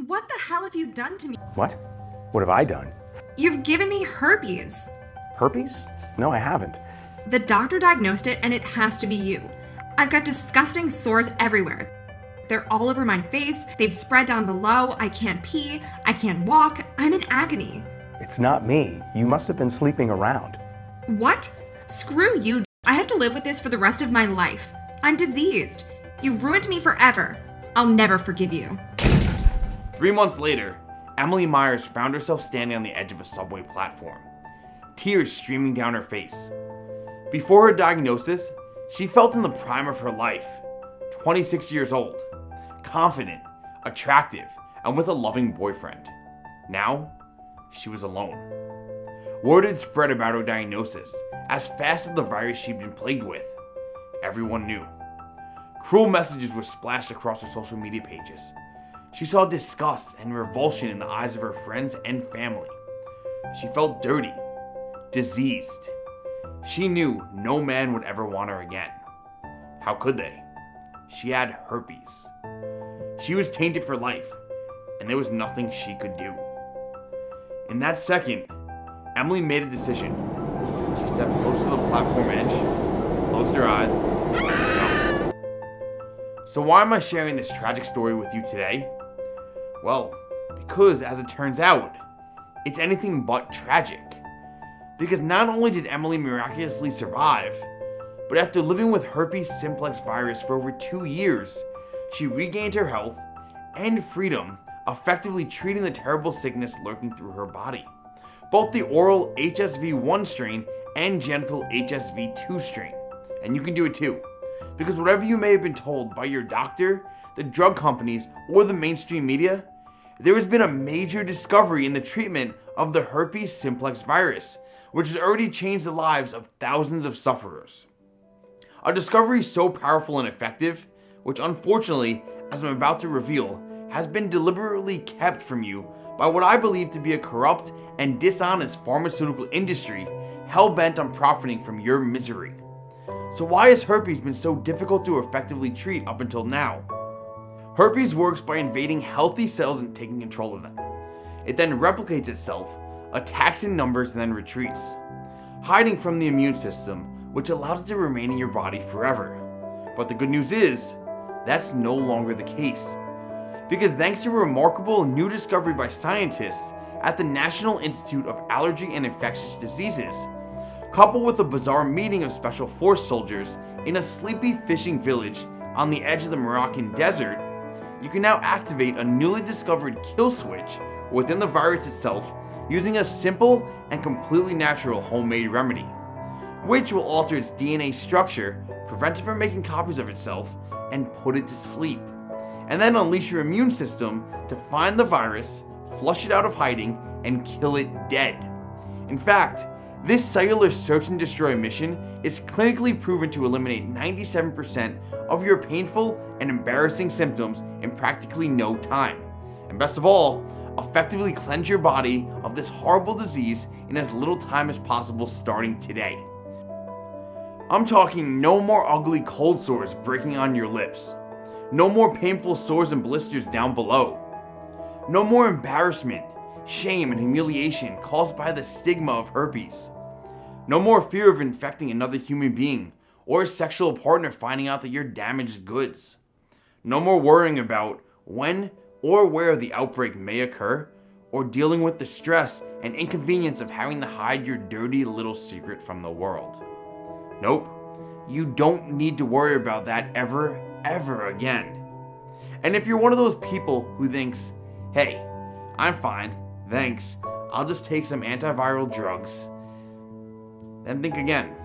What the hell have you done to me? What? What have I done? You've given me herpes. Herpes? No, I haven't. The doctor diagnosed it and it has to be you. I've got disgusting sores everywhere. They're all over my face, they've spread down below, I can't pee, I can't walk, I'm in agony. It's not me. You must have been sleeping around. What? Screw you. I have to live with this for the rest of my life. I'm diseased. You've ruined me forever. I'll never forgive you. 3 months later, Emily Myers found herself standing on the edge of a subway platform, tears streaming down her face. Before her diagnosis, she felt in the prime of her life, 26 years old, confident, attractive, and with a loving boyfriend. Now, she was alone. Word had spread about her diagnosis as fast as the virus she'd been plagued with. Everyone knew. Cruel messages were splashed across her social media pages. She saw disgust and revulsion in the eyes of her friends and family. She felt dirty, diseased. She knew no man would ever want her again. How could they? She had herpes. She was tainted for life, and there was nothing she could do. In that second, Emily made a decision. She stepped close to the platform edge, closed her eyes, and jumped. So why am I sharing this tragic story with you today? Well, because as it turns out, it's anything but tragic. Because not only did Emily miraculously survive, but after living with herpes simplex virus for over 2 years, she regained her health and freedom, effectively treating the terrible sickness lurking through her body. Both the oral HSV1 strain and genital HSV2 strain. And you can do it too. Because whatever you may have been told by your doctor, the drug companies, or the mainstream media, there has been a major discovery in the treatment of the herpes simplex virus, which has already changed the lives of thousands of sufferers. A discovery so powerful and effective, which unfortunately, as I'm about to reveal, has been deliberately kept from you by what I believe to be a corrupt and dishonest pharmaceutical industry hell-bent on profiting from your misery. So why has herpes been so difficult to effectively treat up until now? Herpes works by invading healthy cells and taking control of them. It then replicates itself, attacks in numbers, and then retreats, hiding from the immune system, which allows it to remain in your body forever. But the good news is, that's no longer the case. Because thanks to a remarkable new discovery by scientists at the National Institute of Allergy and Infectious Diseases, coupled with a bizarre meeting of special force soldiers in a sleepy fishing village on the edge of the Moroccan desert, you can now activate a newly discovered kill switch within the virus itself using a simple and completely natural homemade remedy, which will alter its DNA structure, prevent it from making copies of itself, and put it to sleep, and then unleash your immune system to find the virus, flush it out of hiding, and kill it dead. In fact, this cellular search and destroy mission is clinically proven to eliminate 97% of your painful and embarrassing symptoms in practically no time. And best of all, effectively cleanse your body of this horrible disease in as little time as possible starting today. I'm talking no more ugly cold sores breaking on your lips. No more painful sores and blisters down below. No more embarrassment, shame, and humiliation caused by the stigma of herpes. No more fear of infecting another human being or a sexual partner finding out that you're damaged goods. No more worrying about when or where the outbreak may occur, or dealing with the stress and inconvenience of having to hide your dirty little secret from the world. Nope, you don't need to worry about that ever again. And if you're one of those people who thinks, hey, I'm fine, thanks, I'll just take some antiviral drugs, then think again.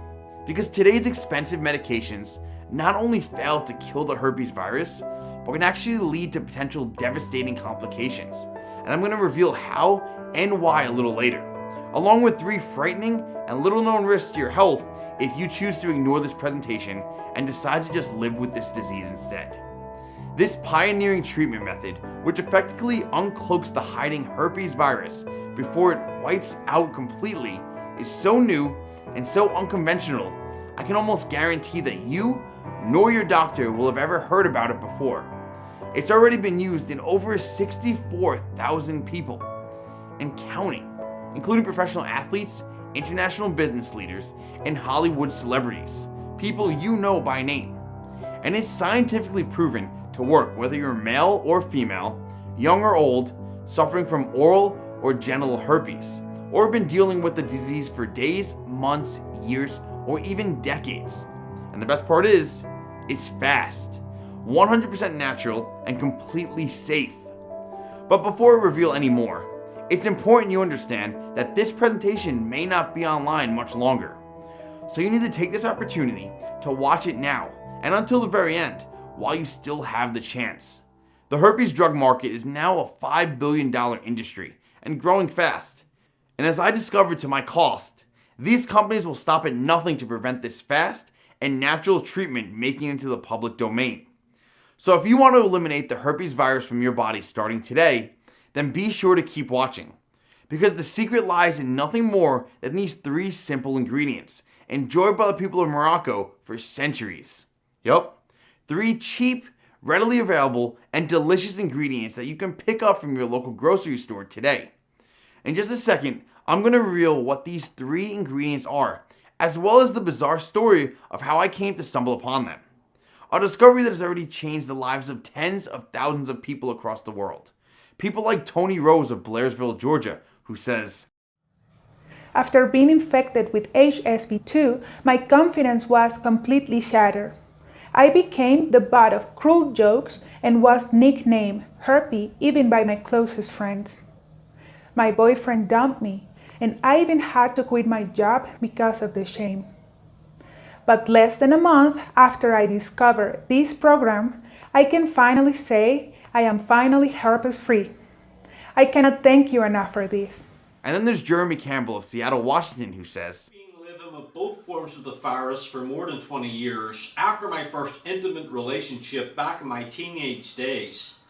Because today's expensive medications not only fail to kill the herpes virus, but can actually lead to potential devastating complications. And I'm going to reveal how and why a little later, along with 3 frightening and little known risks to your health if you choose to ignore this presentation and decide to just live with this disease instead. This pioneering treatment method, which effectively uncloaks the hiding herpes virus before it wipes out completely, is so new and so unconventional, I can almost guarantee that you nor your doctor will have ever heard about it before. It's already been used in over 64,000 people and counting, including professional athletes, international business leaders, and Hollywood celebrities, people you know by name. And it's scientifically proven to work whether you're male or female, young or old, suffering from oral or genital herpes, or been dealing with the disease for days, months, years, or even decades. And the best part is, it's fast, 100% natural, and completely safe. But before I reveal any more, it's important you understand that this presentation may not be online much longer. So you need to take this opportunity to watch it now and until the very end while you still have the chance. The herpes drug market is now a $5 billion industry and growing fast. And as I discovered to my cost, these companies will stop at nothing to prevent this fast and natural treatment making it into the public domain. So if you want to eliminate the herpes virus from your body starting today, then be sure to keep watching. Because the secret lies in nothing more than these 3 simple ingredients, enjoyed by the people of Morocco for centuries. Yup, 3 cheap, readily available, and delicious ingredients that you can pick up from your local grocery store today. In just a second, I'm going to reveal what these 3 ingredients are, as well as the bizarre story of how I came to stumble upon them. A discovery that has already changed the lives of tens of thousands of people across the world. People like Tony Rose of Blairsville, Georgia, who says, "After being infected with HSV2, my confidence was completely shattered. I became the butt of cruel jokes and was nicknamed Herpes even by my closest friends. My boyfriend dumped me, and I even had to quit my job because of the shame. But less than a month after I discovered this program, I can finally say I am finally herpes free. I cannot thank you enough for this." And then there's Jeremy Campbell of Seattle, Washington, who says, "Living with both forms of the virus for more than 20 years after my first intimate relationship back in my teenage days.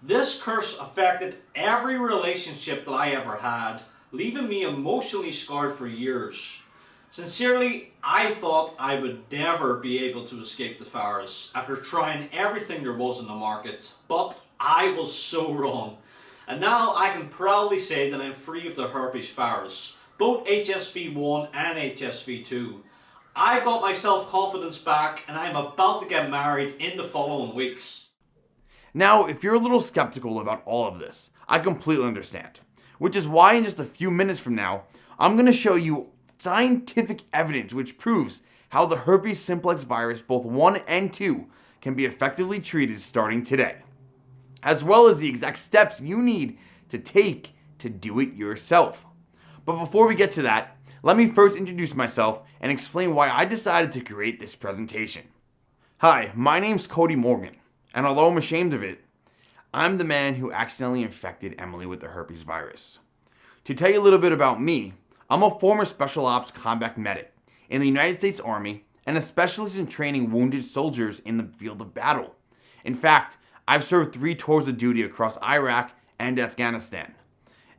This curse affected every relationship that I ever had, leaving me emotionally scarred for years. Sincerely, I thought I would never be able to escape the virus after trying everything there was in the market, but I was so wrong. And now I can proudly say that I'm free of the herpes virus, both HSV1 and HSV2. I got my self-confidence back and I'm about to get married in the following weeks." Now, if you're a little skeptical about all of this, I completely understand. Which is why in just a few minutes from now, I'm going to show you scientific evidence which proves how the herpes simplex virus, both 1 and 2, can be effectively treated starting today. As well as the exact steps you need to take to do it yourself. But before we get to that, let me first introduce myself and explain why I decided to create this presentation. Hi, my name's Cody Morgan, and although I'm ashamed of it, I'm the man who accidentally infected Emily with the herpes virus. To tell you a little bit about me, I'm a former Special Ops combat medic in the United States Army and a specialist in training wounded soldiers in the field of battle. In fact, I've served 3 tours of duty across Iraq and Afghanistan.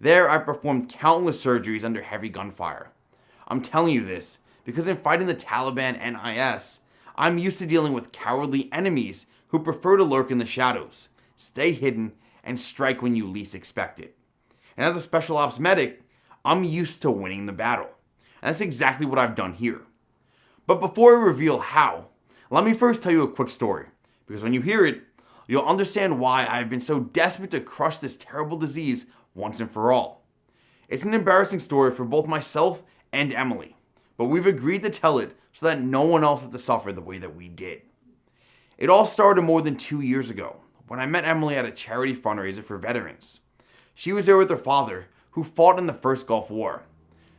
There, I performed countless surgeries under heavy gunfire. I'm telling you this because in fighting the Taliban and IS, I'm used to dealing with cowardly enemies who prefer to lurk in the shadows, stay hidden, and strike when you least expect it. And as a Special Ops medic, I'm used to winning the battle. And that's exactly what I've done here. But before I reveal how, let me first tell you a quick story, because when you hear it, you'll understand why I've been so desperate to crush this terrible disease once and for all. It's an embarrassing story for both myself and Emily, but we've agreed to tell it so that no one else has to suffer the way that we did. It all started more than 2 years ago, when I met Emily at a charity fundraiser for veterans. She was there with her father, who fought in the first Gulf War.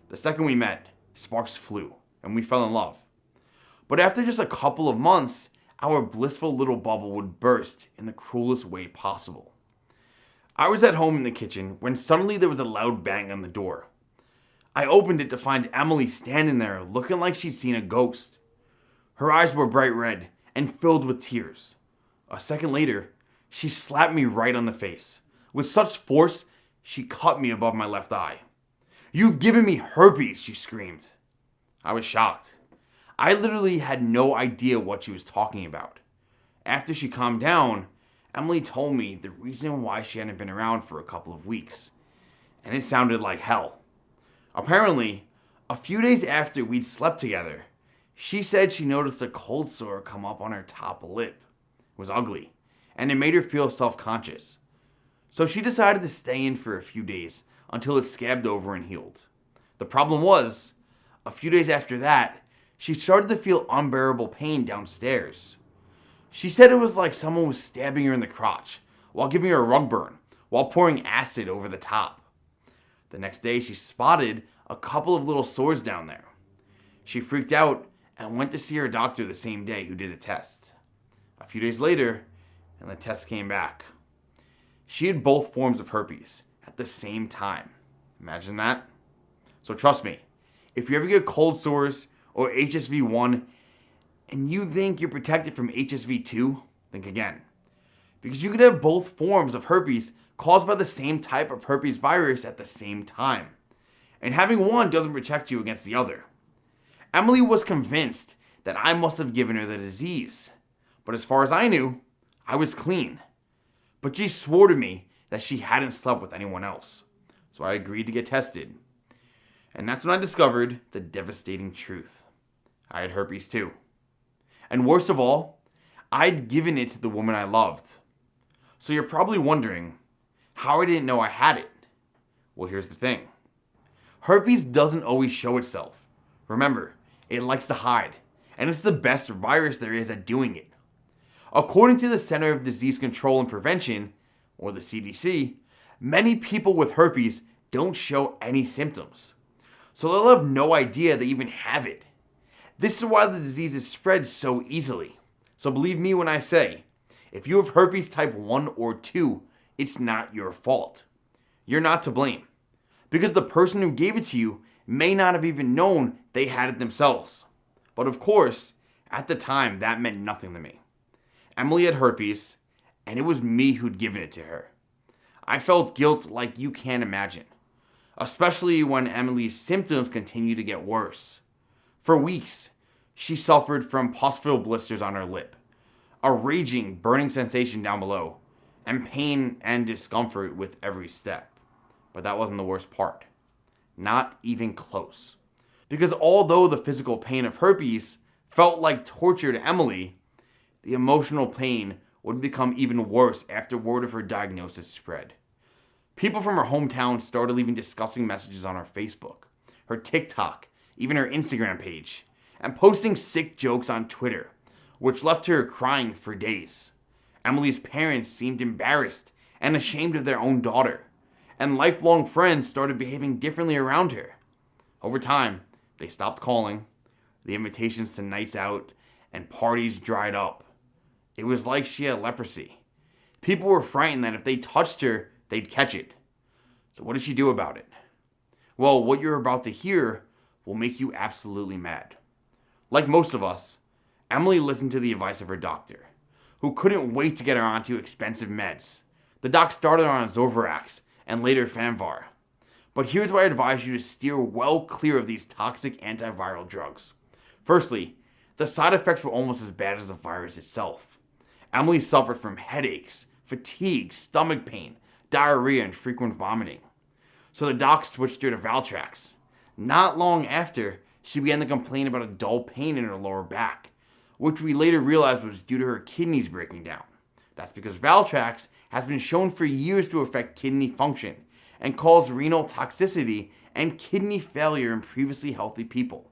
The second we met, sparks flew, and we fell in love. But after just a couple of months, our blissful little bubble would burst in the cruelest way possible. I was at home in the kitchen when suddenly there was a loud bang on the door. I opened it to find Emily standing there looking like she'd seen a ghost. Her eyes were bright red and filled with tears. A second later, she slapped me right on the face. With such force, she cut me above my left eye. "You've given me herpes," she screamed. I was shocked. I literally had no idea what she was talking about. After she calmed down, Emily told me the reason why she hadn't been around for a couple of weeks, and it sounded like hell. Apparently, a few days after we'd slept together, she said she noticed a cold sore come up on her top lip. It was ugly, and it made her feel self-conscious. So she decided to stay in for a few days until it scabbed over and healed. The problem was, a few days after that, she started to feel unbearable pain downstairs. She said it was like someone was stabbing her in the crotch while giving her a rug burn while pouring acid over the top. The next day, she spotted a couple of little sores down there. She freaked out and went to see her doctor the same day, who did a test. A few days later, and the test came back. She had both forms of herpes at the same time. Imagine that. So trust me, if you ever get cold sores or HSV1 and you think you're protected from HSV2, think again. Because you could have both forms of herpes caused by the same type of herpes virus at the same time. And having one doesn't protect you against the other. Emily was convinced that I must have given her the disease. But as far as I knew, I was clean. But she swore to me that she hadn't slept with anyone else. So I agreed to get tested. And that's when I discovered the devastating truth. I had herpes too. And worst of all, I'd given it to the woman I loved. So you're probably wondering how I didn't know I had it. Well, here's the thing. Herpes doesn't always show itself. Remember, it likes to hide, and it's the best virus there is at doing it. According to the Center of Disease Control and Prevention, or the CDC, many people with herpes don't show any symptoms. So they'll have no idea they even have it. This is why the disease is spread so easily. So believe me when I say, if you have herpes type 1 or 2, it's not your fault. You're not to blame. Because the person who gave it to you may not have even known they had it themselves. But of course, at the time, that meant nothing to me. Emily had herpes, and it was me who'd given it to her. I felt guilt like you can't imagine. Especially when Emily's symptoms continued to get worse. For weeks, she suffered from pus-filled blisters on her lip, a raging, burning sensation down below, and pain and discomfort with every step. But that wasn't the worst part. Not even close. Because although the physical pain of herpes felt like torture to Emily, the emotional pain would become even worse after word of her diagnosis spread. People from her hometown started leaving disgusting messages on her Facebook, her TikTok, even her Instagram page, and posting sick jokes on Twitter, which left her crying for days. Emily's parents seemed embarrassed and ashamed of their own daughter, and lifelong friends started behaving differently around her. Over time, they stopped calling, the invitations to nights out and parties dried up. It was like she had leprosy. People were frightened that if they touched her, they'd catch it. So what did she do about it? Well, what you're about to hear will make you absolutely mad. Like most of us, Emily listened to the advice of her doctor, who couldn't wait to get her onto expensive meds. The doc started her on Zovirax and later Fanvar. But here's why I advise you to steer well clear of these toxic antiviral drugs. Firstly, the side effects were almost as bad as the virus itself. Emily suffered from headaches, fatigue, stomach pain, diarrhea, and frequent vomiting. So the doc switched her to Valtrex. Not long after, she began to complain about a dull pain in her lower back, which we later realized was due to her kidneys breaking down. That's because Valtrex has been shown for years to affect kidney function and cause renal toxicity and kidney failure in previously healthy people.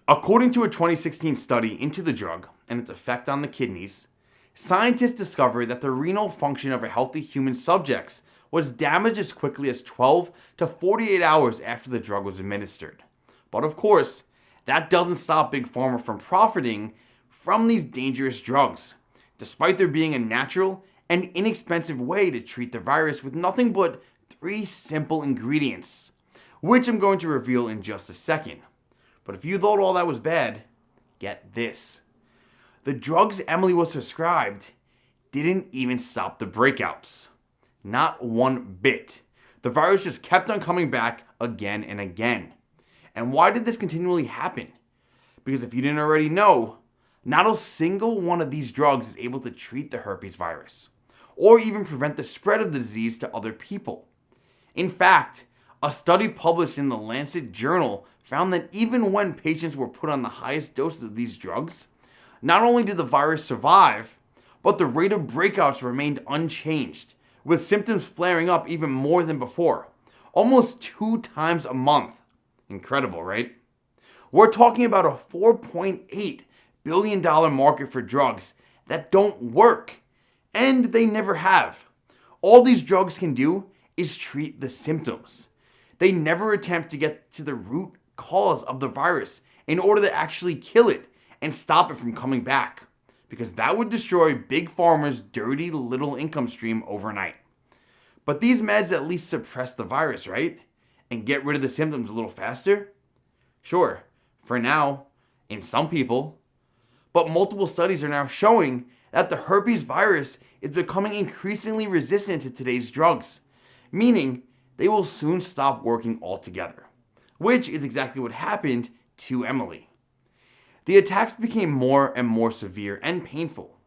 According to a 2016 study into the drug and its effect on the kidneys, scientists discovered that the renal function of a healthy human subjects was damaged as quickly as 12 to 48 hours after the drug was administered. But of course, that doesn't stop Big Pharma from profiting from these dangerous drugs, despite there being a natural and inexpensive way to treat the virus with nothing but 3 simple ingredients, which I'm going to reveal in just a second. But if you thought all that was bad, get this. The drugs Emily was prescribed didn't even stop the breakouts. Not one bit. The virus just kept on coming back again and again. And why did this continually happen? Because if you didn't already know, not a single one of these drugs is able to treat the herpes virus. or even prevent the spread of the disease to other people. In fact, a study published in the Lancet journal found that even when patients were put on the highest doses of these drugs, not only did the virus survive, but the rate of breakouts remained unchanged, with symptoms flaring up even more than before, almost 2 times a month. Incredible, right? We're talking about a $4.8 billion market for drugs that don't work, and they never have. All these drugs can do is treat the symptoms. They never attempt to get to the root cause of the virus in order to actually kill it and stop it from coming back, because that would destroy Big Pharma's dirty little income stream overnight. But these meds at least suppress the virus, right? And get rid of the symptoms a little faster? Sure, for now, in some people. But multiple studies are now showing that the herpes virus is becoming increasingly resistant to today's drugs, meaning they will soon stop working altogether, which is exactly what happened to Emily. The attacks became more and more severe and painful,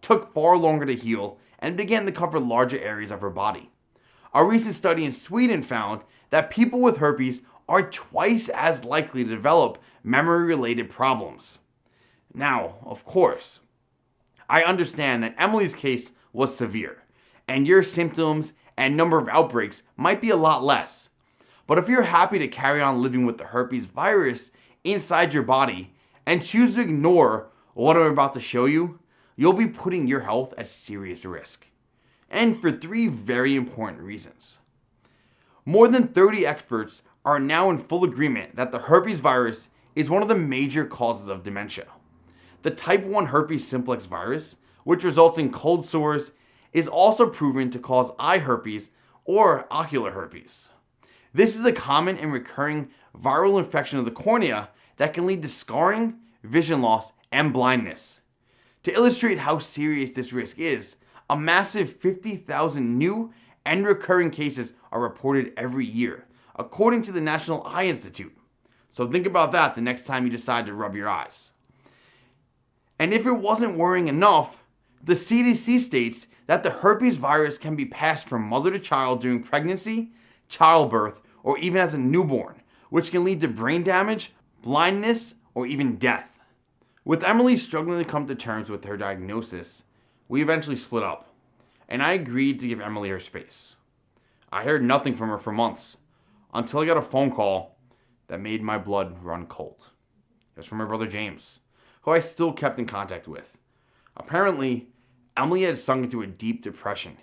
took far longer to heal, and began to cover larger areas of her body. A recent study in Sweden found that people with herpes are twice as likely to develop memory-related problems. Now, of course, I understand that Emily's case was severe, and your symptoms and number of outbreaks might be a lot less. But if you're happy to carry on living with the herpes virus inside your body and choose to ignore what I'm about to show you, you'll be putting your health at serious risk. And for 3 very important reasons. More than 30 experts are now in full agreement that the herpes virus is one of the major causes of dementia. The type 1 herpes simplex virus, which results in cold sores, is also proven to cause eye herpes or ocular herpes. This is a common and recurring viral infection of the cornea that can lead to scarring, vision loss, and blindness. To illustrate how serious this risk is, a massive 50,000 new and recurring cases are reported every year, according to the National Eye Institute. So think about that the next time you decide to rub your eyes. And if it wasn't worrying enough, the CDC states that the herpes virus can be passed from mother to child during pregnancy, childbirth, or even as a newborn, which can lead to brain damage, blindness, or even death. With Emily struggling to come to terms with her diagnosis, we eventually split up, and I agreed to give Emily her space. I heard nothing from her for months, until I got a phone call that made my blood run cold. It was from her brother James, who I still kept in contact with. Apparently, Emily had sunk into a deep depression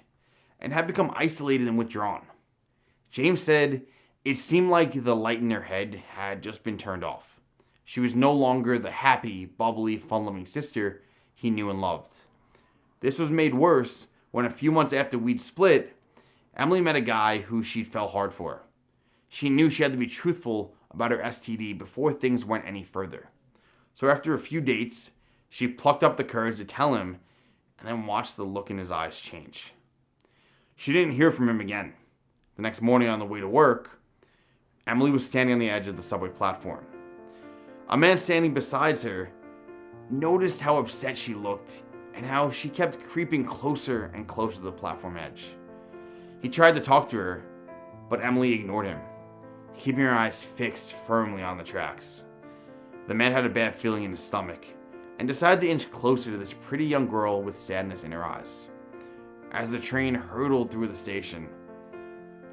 and had become isolated and withdrawn. James said it seemed like the light in her head had just been turned off. She was no longer the happy, bubbly, fun-loving sister he knew and loved. This was made worse when a few months after we'd split, Emily met a guy who she'd fell hard for. She knew she had to be truthful about her STD before things went any further. So after a few dates, she plucked up the courage to tell him and then watched the look in his eyes change. She didn't hear from him again. The next morning on the way to work, Emily was standing on the edge of the subway platform. A man standing beside her noticed how upset she looked and how she kept creeping closer and closer to the platform edge. He tried to talk to her, but Emily ignored him, keeping her eyes fixed firmly on the tracks. The man had a bad feeling in his stomach and decided to inch closer to this pretty young girl with sadness in her eyes. As the train hurtled through the station,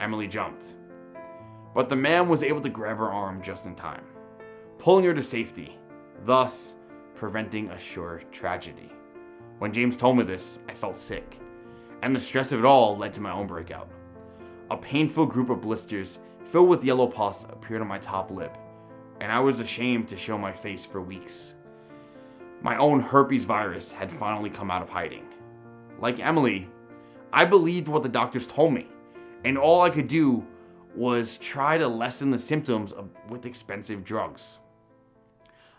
Emily jumped. But the man was able to grab her arm just in time, pulling her to safety, thus preventing a sure tragedy. When James told me this, I felt sick, and the stress of it all led to my own breakout. A painful group of blisters filled with yellow pus appeared on my top lip, and I was ashamed to show my face for weeks. My own herpes virus had finally come out of hiding. Like Emily, I believed what the doctors told me, and all I could do was try to lessen the symptoms with expensive drugs.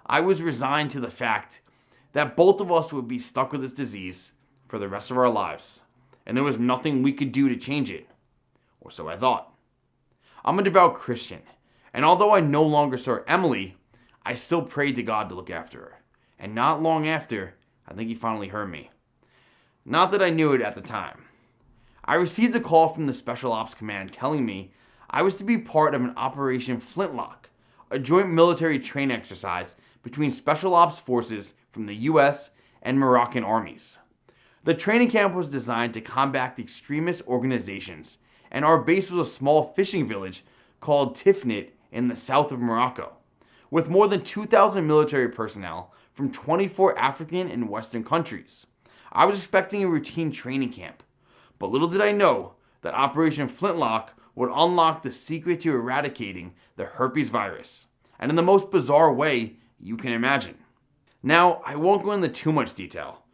I was resigned to the fact that both of us would be stuck with this disease for the rest of our lives, and there was nothing we could do to change it, or so I thought. I'm a devout Christian, and although I no longer saw Emily, I still prayed to God to look after her. And not long after, I think he finally heard me. Not that I knew it at the time. I received a call from the Special Ops Command telling me I was to be part of an Operation Flintlock, a joint military training exercise between Special Ops forces from the US and Moroccan armies. The training camp was designed to combat the extremist organizations, and our base was a small fishing village called Tifnit in the south of Morocco, with more than 2,000 military personnel from 24 African and Western countries. I was expecting a routine training camp, but little did I know that Operation Flintlock would unlock the secret to eradicating the herpes virus, and in the most bizarre way you can imagine. Now, I won't go into too much detail,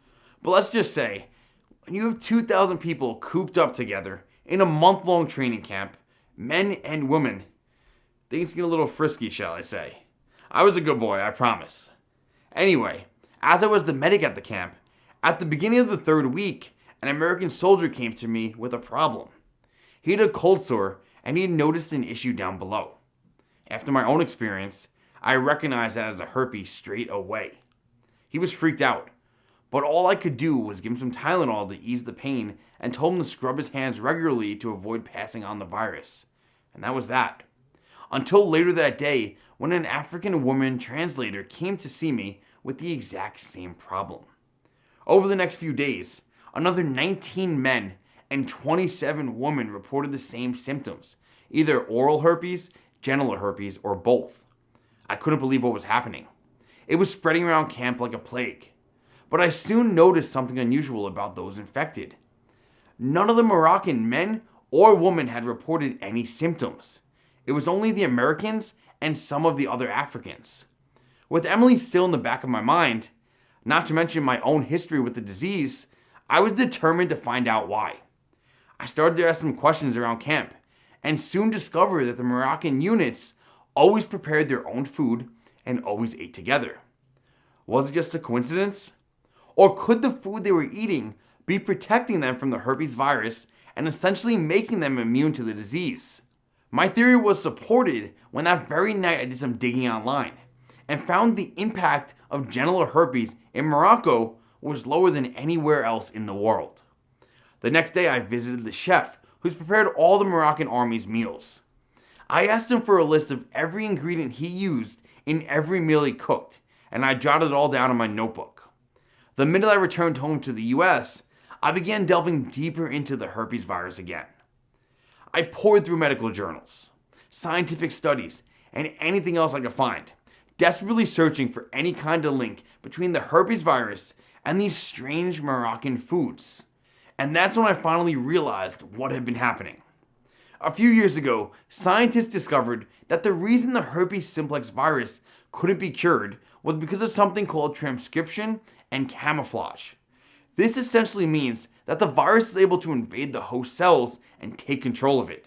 but let's just say, when you have 2,000 people cooped up together in a month-long training camp, men and women, things get a little frisky, shall I say. I was a good boy, I promise. Anyway, as I was the medic at the camp, at the beginning of the third week, an American soldier came to me with a problem. He had a cold sore and he had noticed an issue down below. After my own experience, I recognized that as a herpes straight away. He was freaked out, but all I could do was give him some Tylenol to ease the pain and told him to scrub his hands regularly to avoid passing on the virus. And that was that. Until later that day, when an African woman translator came to see me with the exact same problem. Over the next few days, another 19 men and 27 women reported the same symptoms, either oral herpes, genital herpes, or both. I couldn't believe what was happening. It was spreading around camp like a plague. But I soon noticed something unusual about those infected. None of the Moroccan men or women had reported any symptoms. It was only the Americans and some of the other Africans. With Emily still in the back of my mind, not to mention my own history with the disease, I was determined to find out why. I started to ask some questions around camp, and soon discovered that the Moroccan units always prepared their own food and always ate together. Was it just a coincidence? Or could the food they were eating be protecting them from the herpes virus and essentially making them immune to the disease? My theory was supported when that very night I did some digging online and found the impact of genital herpes in Morocco was lower than anywhere else in the world. The next day I visited the chef who's prepared all the Moroccan army's meals. I asked him for a list of every ingredient he used in every meal he cooked, and I jotted it all down in my notebook. The minute I returned home to the US, I began delving deeper into the herpes virus again. I poured through medical journals, scientific studies, and anything else I could find, desperately searching for any kind of link between the herpes virus and these strange Moroccan foods. And that's when I finally realized what had been happening. A few years ago, scientists discovered that the reason the herpes simplex virus couldn't be cured was because of something called transcription and camouflage. This essentially means that the virus is able to invade the host cells and take control of it,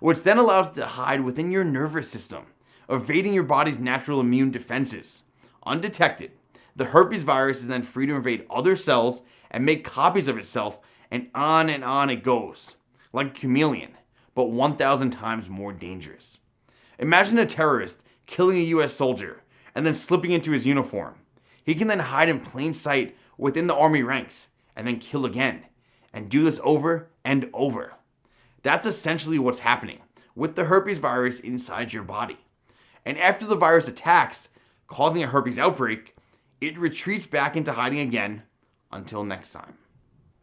which then allows it to hide within your nervous system, evading your body's natural immune defenses. Undetected, the herpes virus is then free to invade other cells and make copies of itself, and on it goes, like a chameleon, but 1,000 times more dangerous. Imagine a terrorist killing a US soldier and then slipping into his uniform. He can then hide in plain sight within the army ranks and then kill again, and do this over and over. That's essentially what's happening with the herpes virus inside your body. And after the virus attacks, causing a herpes outbreak, it retreats back into hiding again until next time.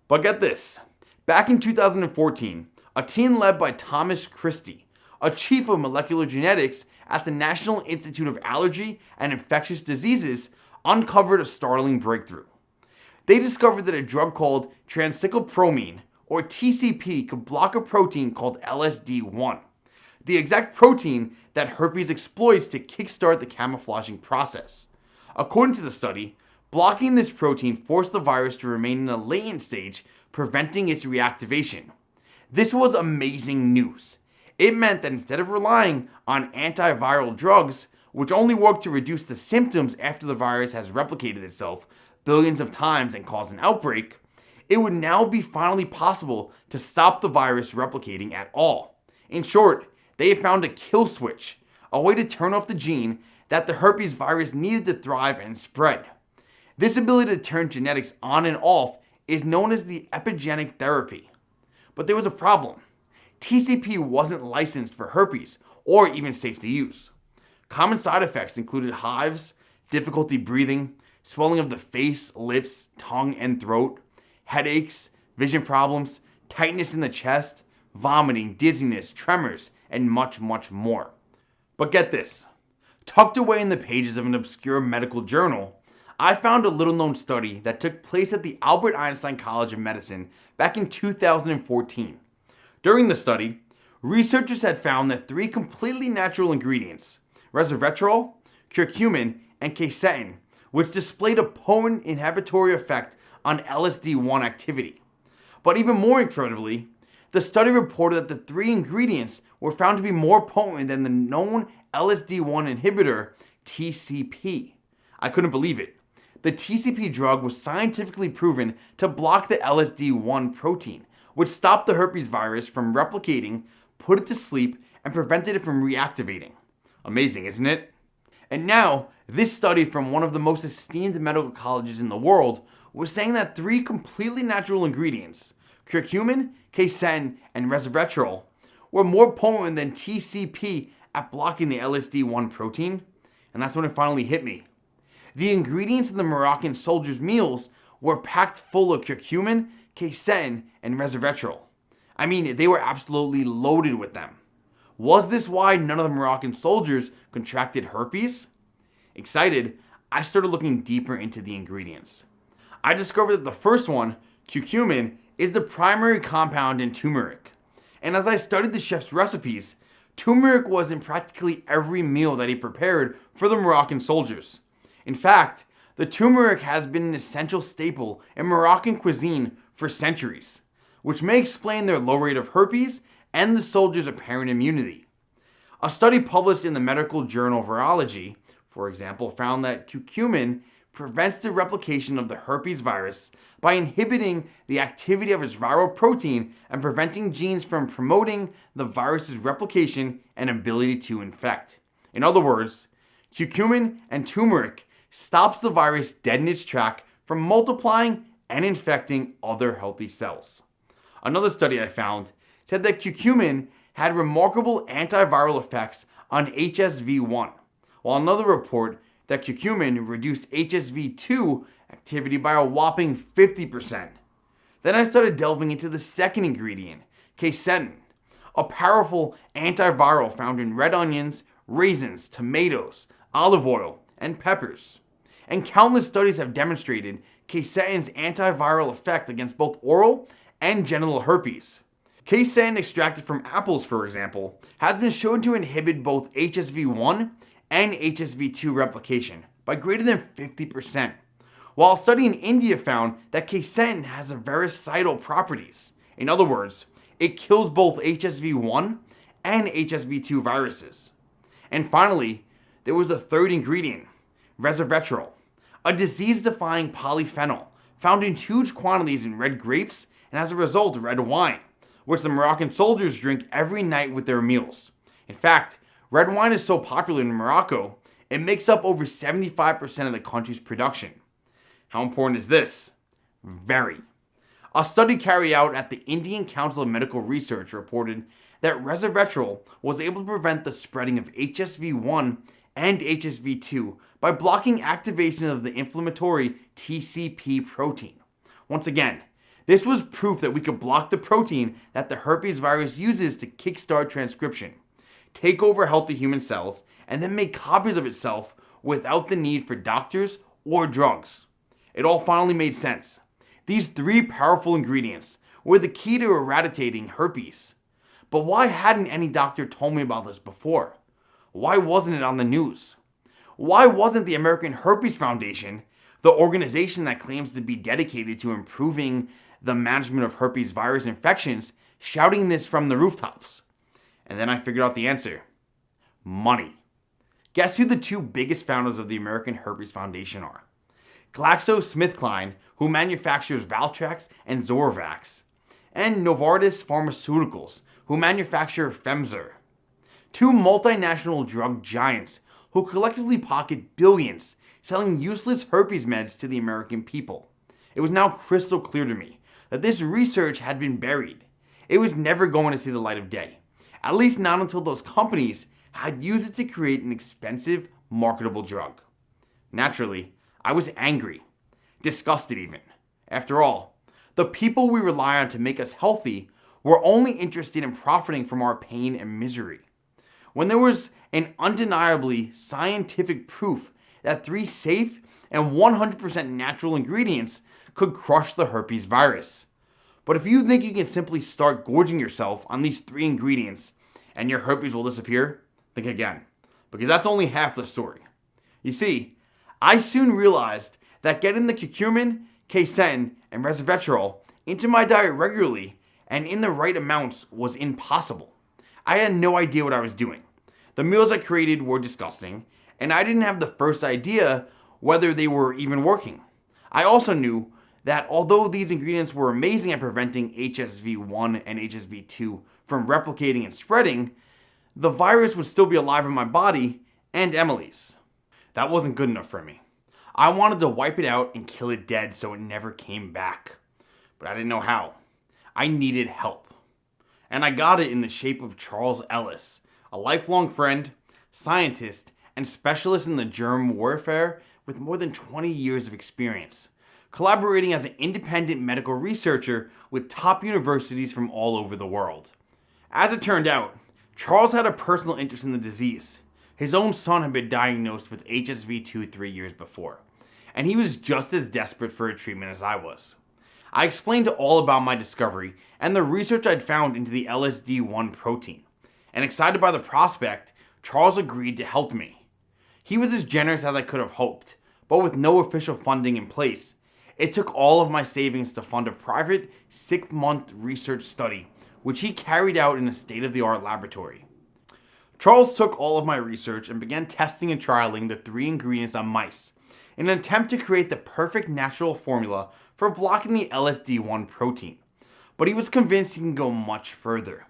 But get this, back in 2014, a team led by Thomas Christie, a chief of molecular genetics at the National Institute of Allergy and Infectious Diseases, uncovered a startling breakthrough. They discovered that a drug called transcyclopromine, or TCP, could block a protein called LSD1, the exact protein that herpes exploits to kickstart the camouflaging process. According to the study, blocking this protein forced the virus to remain in a latent stage, preventing its reactivation. This was amazing news. It meant that instead of relying on antiviral drugs, which only work to reduce the symptoms after the virus has replicated itself billions of times and caused an outbreak, it would now be finally possible to stop the virus replicating at all. In short, they have found a kill switch, a way to turn off the gene that the herpes virus needed to thrive and spread. This ability to turn genetics on and off is known as the epigenetic therapy. But there was a problem. TCP wasn't licensed for herpes or even safe to use. Common side effects included hives, difficulty breathing, swelling of the face, lips, tongue, and throat, headaches, vision problems, tightness in the chest, vomiting, dizziness, tremors, and much, much more. But get this. Tucked away in the pages of an obscure medical journal, I found a little-known study that took place at the Albert Einstein College of Medicine back in 2014. During the study, researchers had found that 3 completely natural ingredients, resveratrol, curcumin, and quercetin, which displayed a potent inhibitory effect on LSD-1 activity. But even more incredibly, the study reported that the 3 ingredients were found to be more potent than the known LSD-1 inhibitor, TCP. I couldn't believe it. The TCP drug was scientifically proven to block the LSD-1 protein, which stopped the herpes virus from replicating, put it to sleep, and prevented it from reactivating. Amazing, isn't it? And now, this study from one of the most esteemed medical colleges in the world was saying that 3 completely natural ingredients, curcumin, quercetin, and resveratrol, were more potent than TCP at blocking the LSD-1 protein. And that's when it finally hit me. The ingredients in the Moroccan soldiers' meals were packed full of curcumin, quercetin, and resveratrol. I mean, they were absolutely loaded with them. Was this why none of the Moroccan soldiers contracted herpes? Excited, I started looking deeper into the ingredients. I discovered that the first one, curcumin, is the primary compound in turmeric. And as I studied the chef's recipes, turmeric was in practically every meal that he prepared for the Moroccan soldiers. In fact, the turmeric has been an essential staple in Moroccan cuisine for centuries, which may explain their low rate of herpes and the soldiers' apparent immunity. A study published in the medical journal Virology, for example, found that curcumin prevents the replication of the herpes virus by inhibiting the activity of its viral protein and preventing genes from promoting the virus's replication and ability to infect. In other words, curcumin and turmeric stops the virus dead in its track from multiplying and infecting other healthy cells. Another study I found said that curcumin had remarkable antiviral effects on HSV-1, while another report that curcumin reduced HSV-2 activity by a whopping 50%. Then I started delving into the second ingredient, quercetin, a powerful antiviral found in red onions, raisins, tomatoes, olive oil, and peppers. And countless studies have demonstrated quercetin's antiviral effect against both oral and genital herpes. Quercetin extracted from apples, for example, has been shown to inhibit both HSV-1 and HSV-2 replication by greater than 50%, while a study in India found that quercetin has vericidal properties. In other words, it kills both HSV-1 and HSV-2 viruses. And finally, there was a third ingredient, resveratrol, a disease-defying polyphenol found in huge quantities in red grapes and as a result red wine, which the Moroccan soldiers drink every night with their meals. In fact, red wine is so popular in Morocco, it makes up over 75% of the country's production. How important is this? Very. A study carried out at the Indian Council of Medical Research reported that resveratrol was able to prevent the spreading of HSV-1 and HSV-2 by blocking activation of the inflammatory TCP protein. Once again, this was proof that we could block the protein that the herpes virus uses to kickstart transcription, take over healthy human cells, and then make copies of itself without the need for doctors or drugs. It all finally made sense. These 3 powerful ingredients were the key to eradicating herpes. But why hadn't any doctor told me about this before? Why wasn't it on the news? Why wasn't the American Herpes Foundation, the organization that claims to be dedicated to improving the management of herpes virus infections, shouting this from the rooftops? And then I figured out the answer. Money. Guess who the 2 biggest founders of the American Herpes Foundation are? GlaxoSmithKline, who manufactures Valtrex and Zorvax, and Novartis Pharmaceuticals, who manufacture Femzor. 2 multinational drug giants who collectively pocket billions selling useless herpes meds to the American people. It was now crystal clear to me that this research had been buried. it was never going to see the light of day. At least not until those companies had used it to create an expensive, marketable drug. Naturally, I was angry, disgusted even. After all, the people we rely on to make us healthy were only interested in profiting from our pain and misery. When there was an undeniably scientific proof that 3 safe and 100% natural ingredients could crush the herpes virus. But if you think you can simply start gorging yourself on these 3 ingredients and your herpes will disappear, think again, because that's only half the story. You see, I soon realized that getting the curcumin, quercetin, and resveratrol into my diet regularly and in the right amounts was impossible. I had no idea what I was doing. The meals I created were disgusting, and I didn't have the first idea whether they were even working. I also knew that although these ingredients were amazing at preventing HSV1 and HSV2 from replicating and spreading, the virus would still be alive in my body and Emily's. That wasn't good enough for me. I wanted to wipe it out and kill it dead so it never came back. But I didn't know how. I needed help. And I got it in the shape of Charles Ellis, a lifelong friend, scientist, and specialist in the germ warfare with more than 20 years of experience, collaborating as an independent medical researcher with top universities from all over the world. As it turned out, Charles had a personal interest in the disease. His own son had been diagnosed with HSV2 3 years before, and he was just as desperate for a treatment as I was. I explained all about my discovery and the research I'd found into the LSD1 protein, and excited by the prospect, Charles agreed to help me. He was as generous as I could have hoped, but with no official funding in place, it took all of my savings to fund a private 6-month research study, which he carried out in a state-of-the-art laboratory. Charles took all of my research and began testing and trialing the 3 ingredients on mice in an attempt to create the perfect natural formula for blocking the LSD1 protein. But he was convinced he can go much further.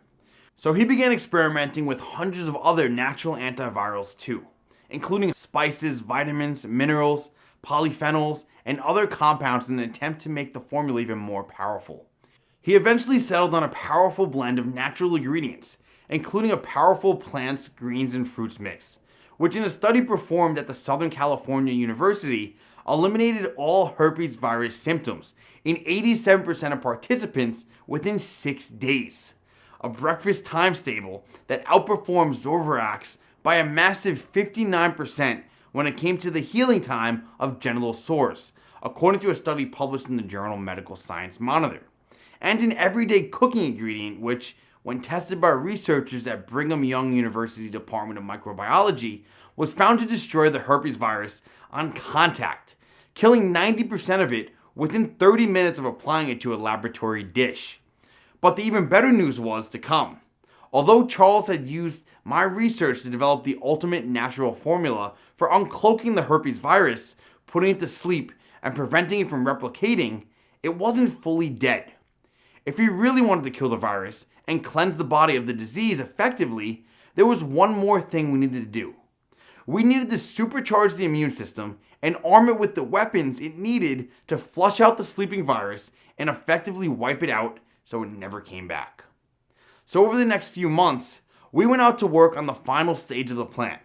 So he began experimenting with hundreds of other natural antivirals too, including spices, vitamins, minerals, polyphenols, and other compounds in an attempt to make the formula even more powerful. He eventually settled on a powerful blend of natural ingredients, including a powerful plants, greens, and fruits mix, which in a study performed at the Southern California University eliminated all herpes virus symptoms in 87% of participants within 6 days. A breakfast times table that outperformed Zorvarax by a massive 59% when it came to the healing time of genital sores, according to a study published in the journal Medical Science Monitor. And an everyday cooking ingredient which, when tested by researchers at Brigham Young University Department of Microbiology, was found to destroy the herpes virus on contact, killing 90% of it within 30 minutes of applying it to a laboratory dish. But the even better news was to come. Although Charles had used my research to develop the ultimate natural formula for uncloaking the herpes virus, putting it to sleep, and preventing it from replicating, it wasn't fully dead. If he really wanted to kill the virus and cleanse the body of the disease effectively, there was one more thing we needed to do. We needed to supercharge the immune system and arm it with the weapons it needed to flush out the sleeping virus and effectively wipe it out so it never came back. So over the next few months, we went out to work on the final stage of the plan.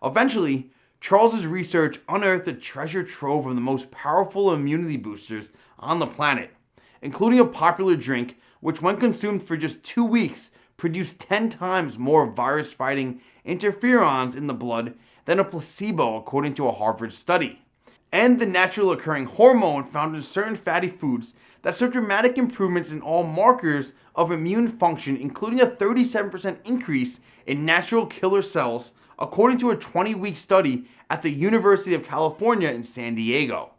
Eventually, Charles's research unearthed a treasure trove of the most powerful immunity boosters on the planet, including a popular drink which when consumed for just 2 weeks produced 10 times more virus-fighting interferons in the blood than a placebo, according to a Harvard study. And the natural occurring hormone found in certain fatty foods that showed dramatic improvements in all markers of immune function, including a 37% increase in natural killer cells, according to a 20-week study at the University of California in San Diego.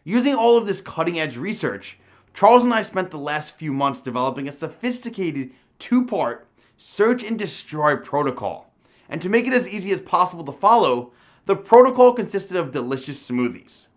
Using all of this cutting-edge research, Charles and I spent the last few months developing a sophisticated 2-part search and destroy protocol. And to make it as easy as possible to follow, the protocol consisted of delicious smoothies.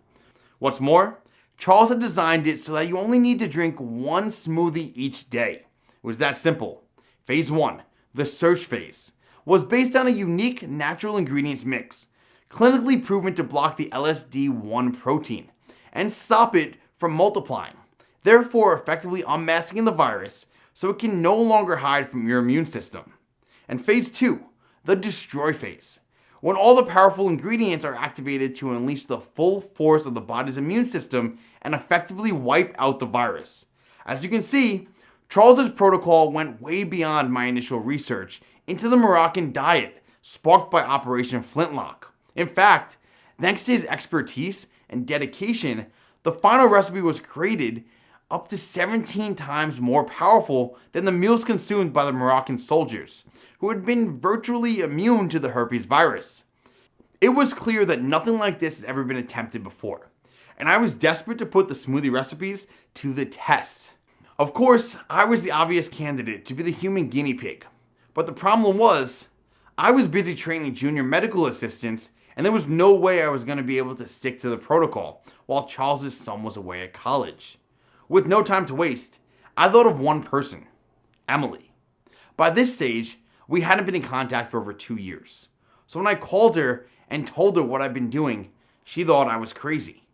What's more, Charles had designed it so that you only need to drink 1 smoothie each day. It was that simple. Phase 1, the search phase, was based on a unique natural ingredients mix, clinically proven to block the LSD1 protein and stop it from multiplying, therefore effectively unmasking the virus so it can no longer hide from your immune system. And phase 2, the destroy phase, when all the powerful ingredients are activated to unleash the full force of the body's immune system and effectively wipe out the virus. As you can see, Charles's protocol went way beyond my initial research into the Moroccan diet sparked by Operation Flintlock. In fact, thanks to his expertise and dedication, the final recipe was created up to 17 times more powerful than the meals consumed by the Moroccan soldiers, who had been virtually immune to the herpes virus. It was clear that nothing like this had ever been attempted before, and I was desperate to put the smoothie recipes to the test. Of course, I was the obvious candidate to be the human guinea pig, but the problem was, I was busy training junior medical assistants, and there was no way I was going to be able to stick to the protocol while Charles's son was away at college. With no time to waste, I thought of one person, Emily. By this stage, we hadn't been in contact for over 2 years. So when I called her and told her what I'd been doing, she thought I was crazy.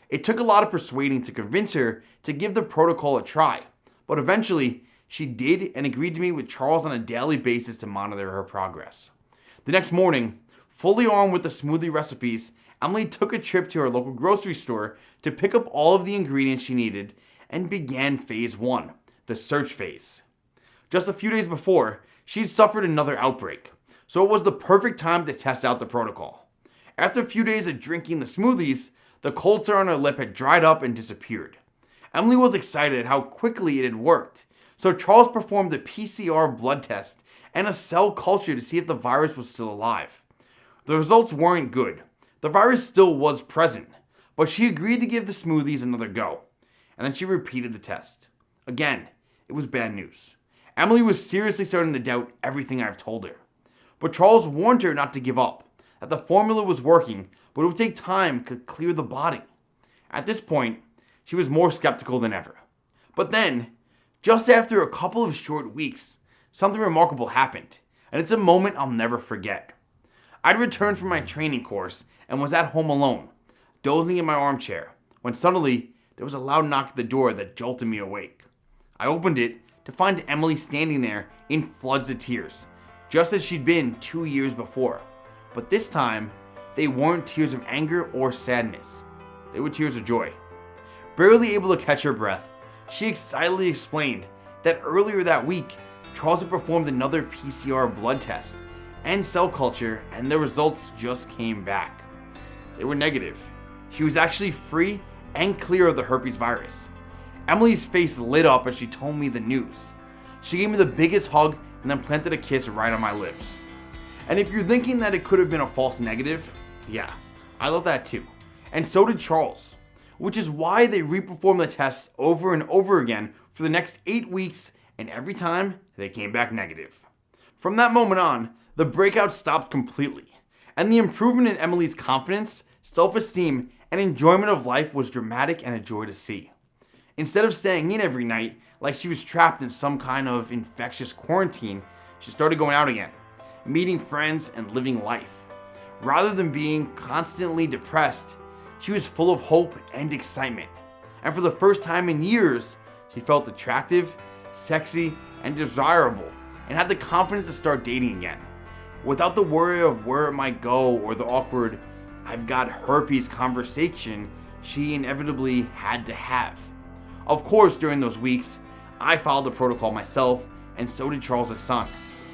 It took a lot of persuading to convince her to give the protocol a try, but eventually she did and agreed to meet with Charles on a daily basis to monitor her progress. The next morning, fully armed with the smoothie recipes, Emily took a trip to her local grocery store to pick up all of the ingredients she needed and began phase 1, the search phase. Just a few days before, she'd suffered another outbreak, so it was the perfect time to test out the protocol. After a few days of drinking the smoothies, the cold sore on her lip had dried up and disappeared. Emily was excited at how quickly it had worked, so Charles performed a PCR blood test and a cell culture to see if the virus was still alive. The results weren't good. The virus still was present, but she agreed to give the smoothies another go. And then she repeated the test. Again, it was bad news. Emily was seriously starting to doubt everything I've told her. But Charles warned her not to give up, that the formula was working, but it would take time to clear the body. At this point, she was more skeptical than ever. But then, just after a couple of short weeks, something remarkable happened, and it's a moment I'll never forget. I'd returned from my training course and was at home alone, dozing in my armchair, when suddenly there was a loud knock at the door that jolted me awake. I opened it to find Emily standing there in floods of tears, just as she'd been 2 years before. But this time, they weren't tears of anger or sadness. They were tears of joy. Barely able to catch her breath, she excitedly explained that earlier that week, Charles had performed another PCR blood test and cell culture, and the results just came back. They were negative. She was actually free and clear of the herpes virus. Emily's face lit up as she told me the news. She gave me the biggest hug and then planted a kiss right on my lips. And if you're thinking that it could have been a false negative, yeah, I thought that too. And so did Charles, which is why they reperformed the tests over and over again for the next 8 weeks, and every time they came back negative. From that moment on, the breakout stopped completely, and the improvement in Emily's confidence, self-esteem, and enjoyment of life was dramatic and a joy to see. Instead of staying in every night like she was trapped in some kind of infectious quarantine, she started going out again, meeting friends and living life. Rather than being constantly depressed, she was full of hope and excitement. And for the first time in years, she felt attractive, sexy, and desirable, and had the confidence to start dating again. Without the worry of where it might go or the awkward "I've got herpes" conversation she inevitably had to have. Of course, during those weeks, I followed the protocol myself, and so did Charles' son.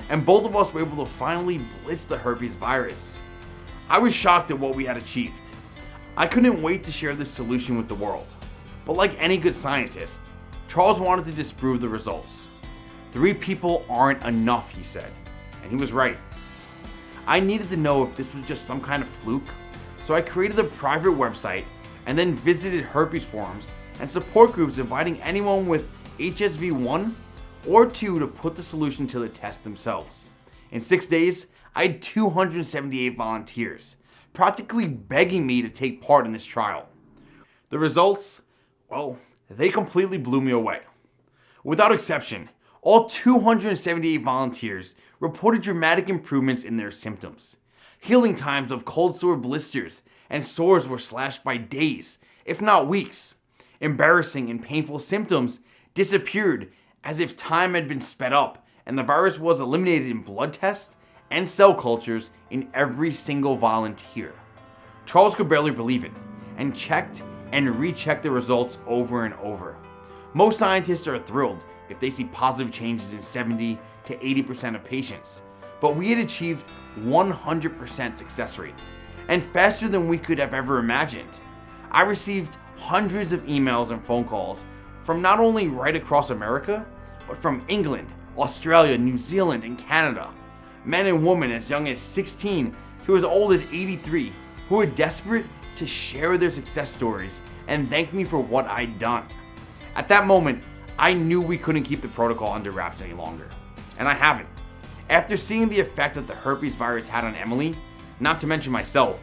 And both of us were able to finally blitz the herpes virus. I was shocked at what we had achieved. I couldn't wait to share this solution with the world. But like any good scientist, Charles wanted to disprove the results. 3 people aren't enough, he said. And he was right. I needed to know if this was just some kind of fluke, so I created a private website and then visited herpes forums and support groups inviting anyone with HSV1 or 2 to put the solution to the test themselves. In 6 days, I had 278 volunteers, practically begging me to take part in this trial. The results, well, they completely blew me away. Without exception, all 278 volunteers reported dramatic improvements in their symptoms. Healing times of cold sore blisters and sores were slashed by days, if not weeks. Embarrassing and painful symptoms disappeared, as if time had been sped up and the virus was eliminated in blood tests and cell cultures in every single volunteer. Charles could barely believe it, and checked and rechecked the results over and over. Most scientists are thrilled if they see positive changes in 70 to 80% of patients, but we had achieved 100% success rate, and faster than we could have ever imagined. I received hundreds of emails and phone calls from not only right across America, but from England, Australia, New Zealand, and Canada. Men and women as young as 16 to as old as 83 who were desperate to share their success stories and thank me for what I'd done. At that moment, I knew we couldn't keep the protocol under wraps any longer, and I haven't. After seeing the effect that the herpes virus had on Emily, not to mention myself,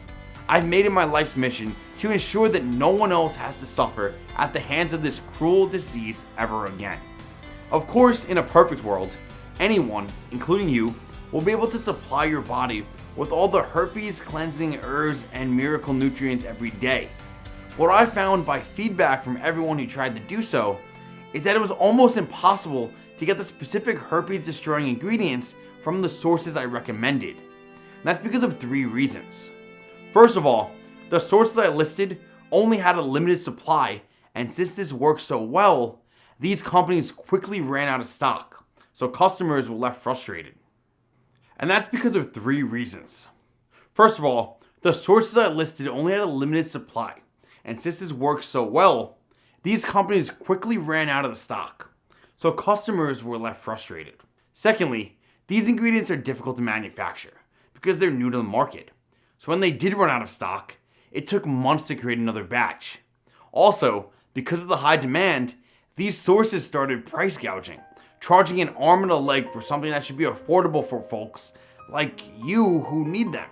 I've made it my life's mission to ensure that no one else has to suffer at the hands of this cruel disease ever again. Of course, in a perfect world, anyone, including you, will be able to supply your body with all the herpes cleansing herbs and miracle nutrients every day. What I found by feedback from everyone who tried to do so is that it was almost impossible to get the specific herpes destroying ingredients from the sources I recommended. And that's because of 3 reasons. First of all, the sources I listed only had a limited supply, and since this worked so well, these companies quickly ran out of stock, so customers were left frustrated. And that's because of 3 reasons. First of all, the sources I listed only had a limited supply, and since this worked so well, these companies quickly ran out of the stock, so customers were left frustrated. Secondly, these ingredients are difficult to manufacture because they're new to the market, so when they did run out of stock, it took months to create another batch. Also, because of the high demand, these sources started price gouging, charging an arm and a leg for something that should be affordable for folks like you who need them.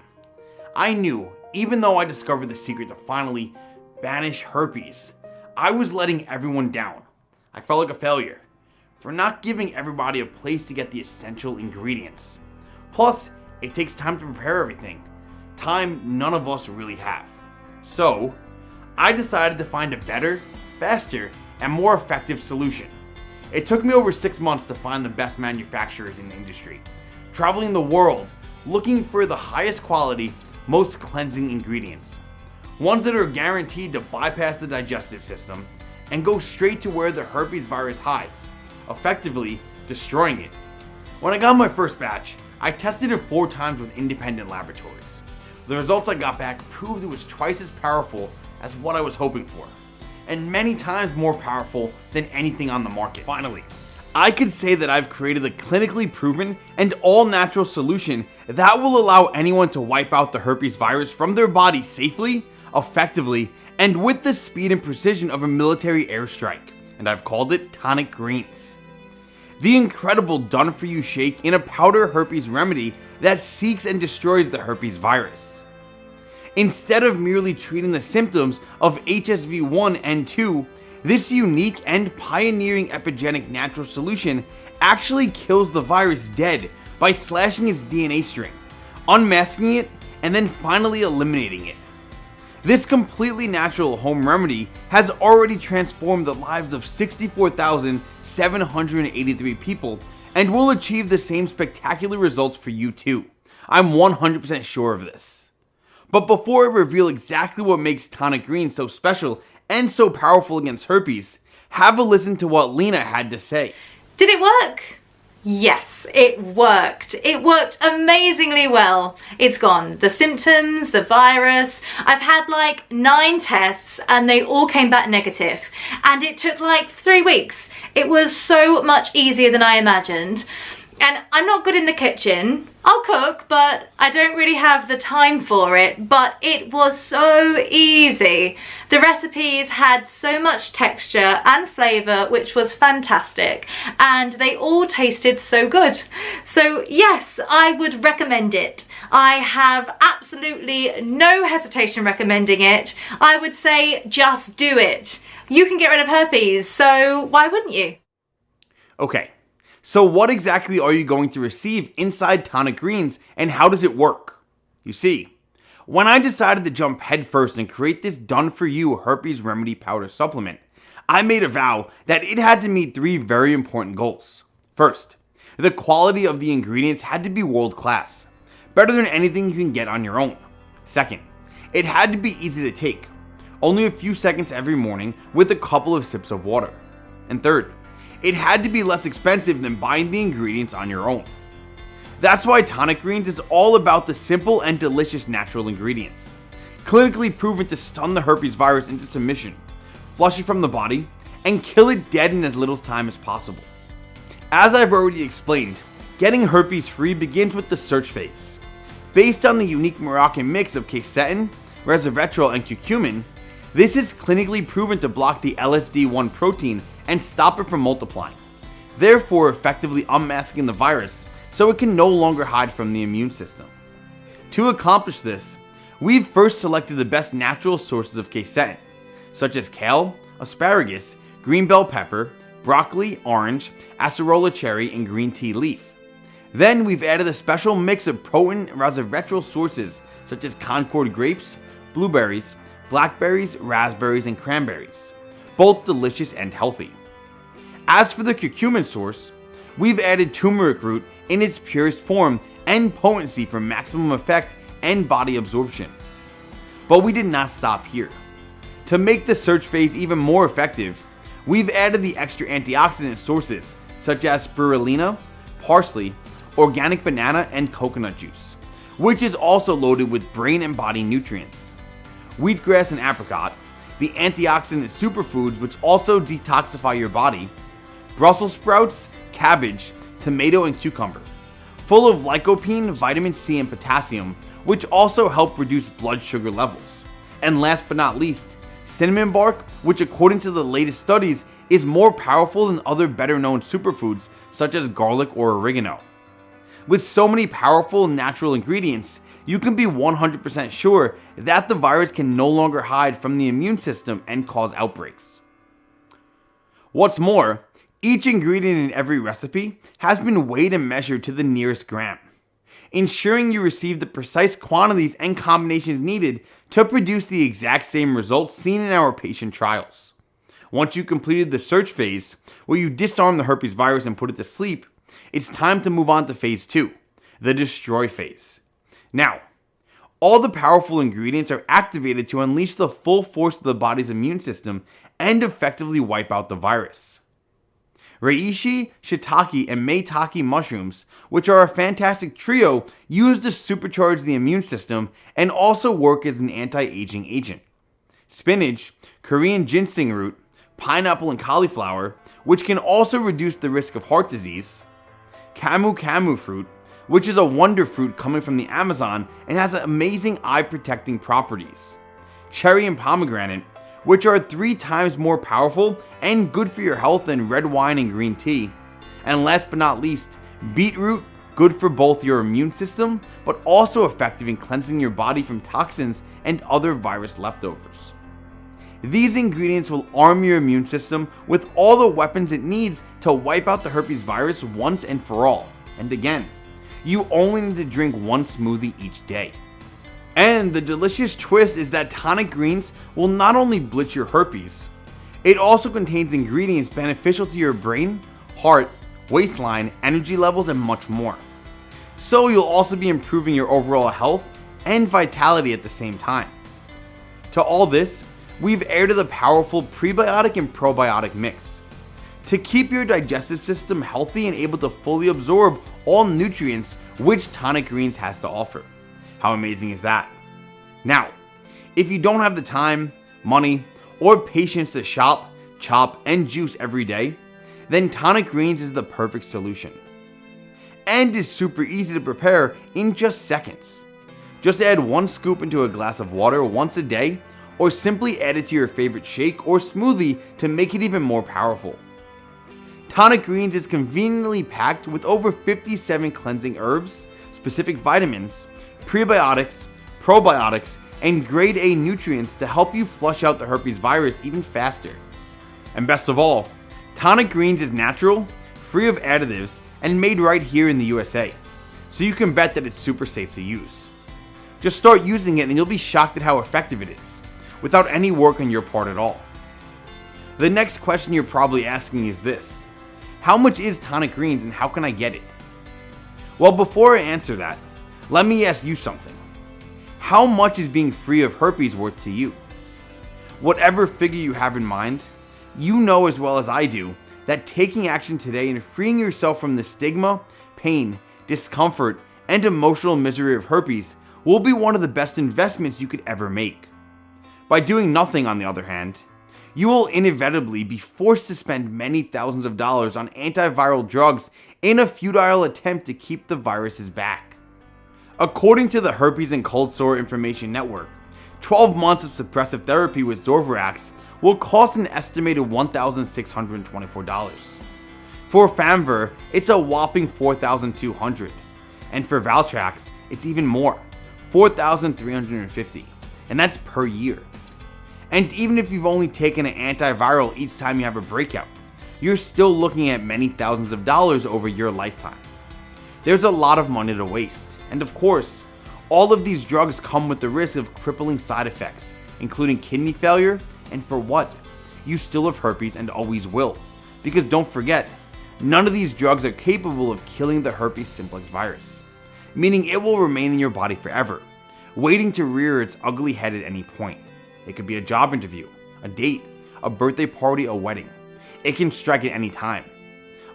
I knew, even though I discovered the secret to finally banish herpes, I was letting everyone down. I felt like a failure for not giving everybody a place to get the essential ingredients. Plus, it takes time to prepare everything, time none of us really have. So, I decided to find a better, faster, and more effective solution. It took me over 6 months to find the best manufacturers in the industry, traveling the world looking for the highest quality, most cleansing ingredients. Ones that are guaranteed to bypass the digestive system and go straight to where the herpes virus hides, effectively destroying it. When I got my first batch, I tested it 4 times with independent laboratories. The results I got back proved it was twice as powerful as what I was hoping for, and many times more powerful than anything on the market. Finally, I could say that I've created a clinically proven and all-natural solution that will allow anyone to wipe out the herpes virus from their body safely, effectively, and with the speed and precision of a military airstrike, and I've called it Tonic Greens. The incredible done-for-you shake in a powder herpes remedy that seeks and destroys the herpes virus. Instead of merely treating the symptoms of HSV-1 and 2, this unique and pioneering epigenic natural solution actually kills the virus dead by slashing its DNA string, unmasking it, and then finally eliminating it. This completely natural home remedy has already transformed the lives of 64,783 people and will achieve the same spectacular results for you too. I'm 100% sure of this. But before I reveal exactly what makes Tonic Greens so special and so powerful against herpes, have a listen to what Lena had to say. Did it work? Yes, it worked. It worked amazingly well. It's gone. The symptoms, the virus. I've had like 9 tests and they all came back negative. And it took like 3 weeks. It was so much easier than I imagined. And I'm not good in the kitchen. I'll cook, but I don't really have the time for it. But it was so easy. The recipes had so much texture and flavour, which was fantastic. And they all tasted so good. So yes, I would recommend it. I have absolutely no hesitation recommending it. I would say just do it. You can get rid of herpes, so why wouldn't you? Okay. So what exactly are you going to receive inside Tonic Greens, and how does it work? You see, when I decided to jump headfirst and create this done-for-you herpes remedy powder supplement, I made a vow that it had to meet 3 very important goals. First, the quality of the ingredients had to be world class, better than anything you can get on your own. Second, it had to be easy to take, only a few seconds every morning with a couple of sips of water. And third, it had to be less expensive than buying the ingredients on your own. That's why Tonic Greens is all about the simple and delicious natural ingredients, clinically proven to stun the herpes virus into submission, flush it from the body, and kill it dead in as little time as possible. As I've already explained, getting herpes free begins with the search phase. Based on the unique Moroccan mix of quercetin, resveratrol, and curcumin, this is clinically proven to block the LSD1 protein and stop it from multiplying, therefore effectively unmasking the virus so it can no longer hide from the immune system. To accomplish this, we've first selected the best natural sources of quercetin, such as kale, asparagus, green bell pepper, broccoli, orange, acerola cherry, and green tea leaf. Then we've added a special mix of potent resveratrol sources such as Concord grapes, blueberries, blackberries, raspberries, and cranberries, both delicious and healthy. As for the curcumin source, we've added turmeric root in its purest form and potency for maximum effect and body absorption. But we did not stop here. To make the search phase even more effective, we've added the extra antioxidant sources such as spirulina, parsley, organic banana, and coconut juice, which is also loaded with brain and body nutrients. Wheatgrass and apricot, the antioxidant superfoods which also detoxify your body, Brussels sprouts, cabbage, tomato, and cucumber, full of lycopene, vitamin C, and potassium, which also help reduce blood sugar levels. And last but not least, cinnamon bark, which according to the latest studies is more powerful than other better known superfoods such as garlic or oregano. With so many powerful natural ingredients, you can be 100% sure that the virus can no longer hide from the immune system and cause outbreaks. What's more, each ingredient in every recipe has been weighed and measured to the nearest gram, ensuring you receive the precise quantities and combinations needed to produce the exact same results seen in our patient trials. Once you completed the search phase, where you disarm the herpes virus and put it to sleep, it's time to move on to phase 2, the destroy phase. Now, all the powerful ingredients are activated to unleash the full force of the body's immune system and effectively wipe out the virus. Reishi, shiitake, and maitake mushrooms, which are a fantastic trio, used to supercharge the immune system and also work as an anti-aging agent. Spinach, Korean ginseng root, pineapple, and cauliflower, which can also reduce the risk of heart disease. Camu fruit, which is a wonder fruit coming from the Amazon and has amazing eye-protecting properties. Cherry and pomegranate, which are 3 times more powerful and good for your health than red wine and green tea. And last but not least, beetroot, good for both your immune system, but also effective in cleansing your body from toxins and other virus leftovers. These ingredients will arm your immune system with all the weapons it needs to wipe out the herpes virus once and for all. And again, you only need to drink 1 smoothie each day. And the delicious twist is that Tonic Greens will not only blitz your herpes, it also contains ingredients beneficial to your brain, heart, waistline, energy levels, and much more. So you'll also be improving your overall health and vitality at the same time. To all this, we've added a powerful prebiotic and probiotic mix to keep your digestive system healthy and able to fully absorb all nutrients which Tonic Greens has to offer. How amazing is that? Now, if you don't have the time, money, or patience to shop, chop, and juice every day, then Tonic Greens is the perfect solution. And is super easy to prepare in just seconds. Just add 1 scoop into a glass of water once a day, or simply add it to your favorite shake or smoothie to make it even more powerful. Tonic Greens is conveniently packed with over 57 cleansing herbs, specific vitamins, prebiotics, probiotics, and grade A nutrients to help you flush out the herpes virus even faster. And best of all, Tonic Greens is natural, free of additives, and made right here in the USA, so you can bet that it's super safe to use. Just start using it and you'll be shocked at how effective it is, without any work on your part at all. The next question you're probably asking is this: how much is Tonic Greens and how can I get it? Well, before I answer that, let me ask you something. How much is being free of herpes worth to you? Whatever figure you have in mind, you know as well as I do that taking action today and freeing yourself from the stigma, pain, discomfort, and emotional misery of herpes will be one of the best investments you could ever make. By doing nothing, on the other hand, you will inevitably be forced to spend many thousands of dollars on antiviral drugs in a futile attempt to keep the viruses back. According to the Herpes and Cold Sore Information Network, 12 months of suppressive therapy with Zorvirax will cost an estimated $1,624. For Famver, it's a whopping $4,200, and for Valtrax, it's even more, $4,350, and that's per year. And even if you've only taken an antiviral each time you have a breakout, you're still looking at many thousands of dollars over your lifetime. There's a lot of money to waste, and of course, all of these drugs come with the risk of crippling side effects, including kidney failure, and for what? You still have herpes and always will. Because don't forget, none of these drugs are capable of killing the herpes simplex virus, meaning it will remain in your body forever, waiting to rear its ugly head at any point. It could be a job interview, a date, a birthday party, a wedding. It can strike at any time.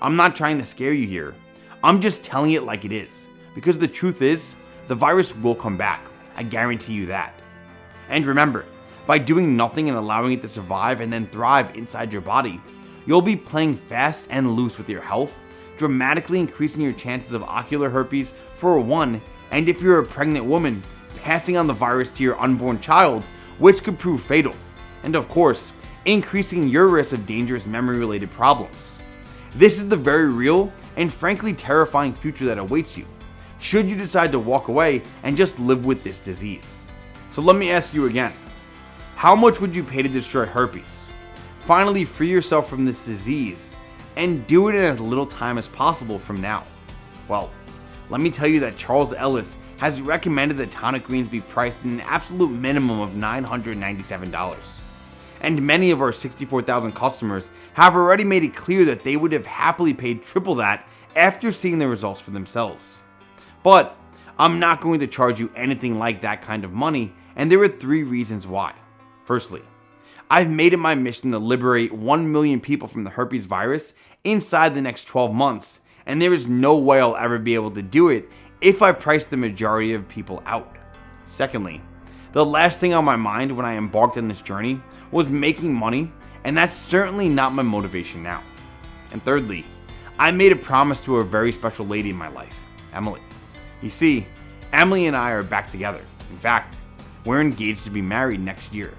I'm not trying to scare you here. I'm just telling it like it is, because the truth is, the virus will come back. I guarantee you that. And remember, by doing nothing and allowing it to survive and then thrive inside your body, you'll be playing fast and loose with your health, dramatically increasing your chances of ocular herpes for one, and if you're a pregnant woman, passing on the virus to your unborn child, which could prove fatal, and of course, increasing your risk of dangerous memory-related problems. This is the very real and frankly terrifying future that awaits you, should you decide to walk away and just live with this disease. So let me ask you again, how much would you pay to destroy herpes? Finally free yourself from this disease, and do it in as little time as possible from now. Well, let me tell you that Charles Ellis has recommended that Tonic Greens be priced in an absolute minimum of $997. And many of our 64,000 customers have already made it clear that they would have happily paid triple that after seeing the results for themselves. But I'm not going to charge you anything like that kind of money, and there are 3 reasons why. Firstly, I've made it my mission to liberate 1 million people from the herpes virus inside the next 12 months, and there is no way I'll ever be able to do it if I price the majority of people out. Secondly, the last thing on my mind when I embarked on this journey was making money, and that's certainly not my motivation now. And thirdly, I made a promise to a very special lady in my life, Emily. You see, Emily and I are back together. In fact, we're engaged to be married next year.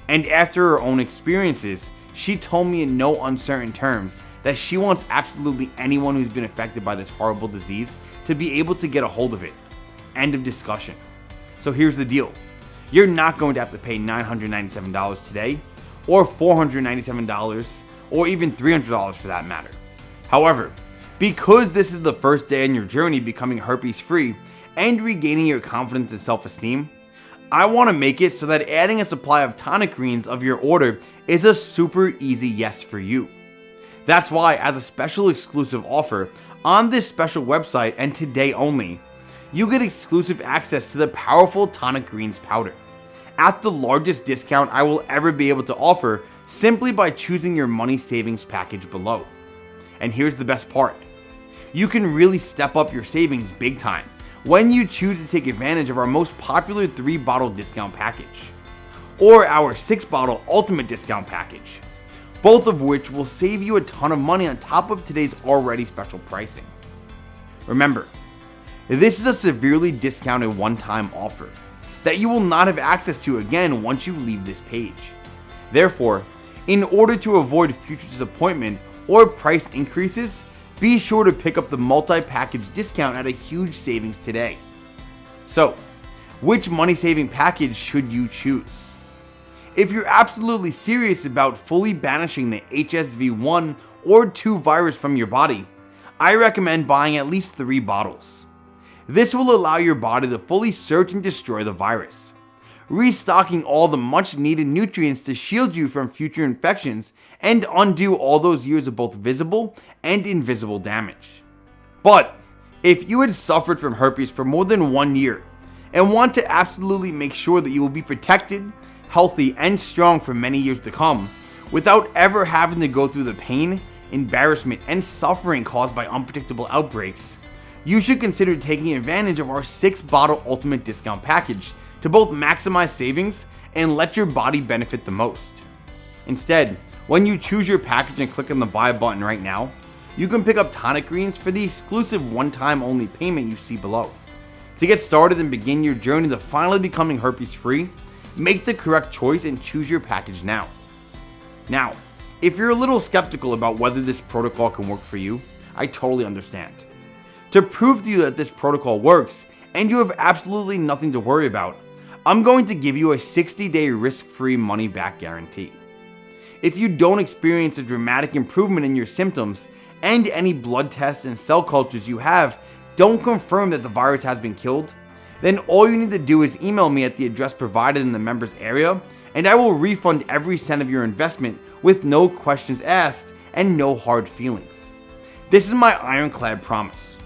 And after her own experiences, she told me in no uncertain terms that she wants absolutely anyone who's been affected by this horrible disease to be able to get a hold of it. End of discussion. So here's the deal. You're not going to have to pay $997 today, or $497, or even $300 for that matter. However, because this is the first day in your journey becoming herpes free and regaining your confidence and self-esteem, I want to make it so that adding a supply of Tonic Greens of your order is a super easy yes for you. That's why, as a special exclusive offer on this special website and today only, you get exclusive access to the powerful Tonic Greens powder at the largest discount I will ever be able to offer, simply by choosing your money savings package below. And here's the best part. You can really step up your savings big time when you choose to take advantage of our most popular 3-bottle discount package, or our 6-bottle ultimate discount package, both of which will save you a ton of money on top of today's already special pricing. Remember, this is a severely discounted one-time offer that you will not have access to again once you leave this page. Therefore, in order to avoid future disappointment or price increases, be sure to pick up the multi-package discount at a huge savings today. So, which money-saving package should you choose? If you're absolutely serious about fully banishing the HSV1 or 2 virus from your body, I recommend buying at least 3 bottles. This will allow your body to fully search and destroy the virus. restocking all the much needed nutrients to shield you from future infections and undo all those years of both visible and invisible damage. But if you had suffered from herpes for more than 1 year and want to absolutely make sure that you will be protected, healthy, and strong for many years to come, without ever having to go through the pain, embarrassment, and suffering caused by unpredictable outbreaks, you should consider taking advantage of our 6-bottle ultimate discount package to both maximize savings and let your body benefit the most. Instead, when you choose your package and click on the buy button right now, you can pick up Tonic Greens for the exclusive one-time only payment you see below. To get started and begin your journey to finally becoming herpes free, make the correct choice and choose your package now. Now, if you're a little skeptical about whether this protocol can work for you, I totally understand. To prove to you that this protocol works and you have absolutely nothing to worry about, I'm going to give you a 60-day risk-free money-back guarantee. If you don't experience a dramatic improvement in your symptoms and any blood tests and cell cultures you have don't confirm that the virus has been killed, then all you need to do is email me at the address provided in the members area, and I will refund every cent of your investment with no questions asked and no hard feelings. This is my ironclad promise.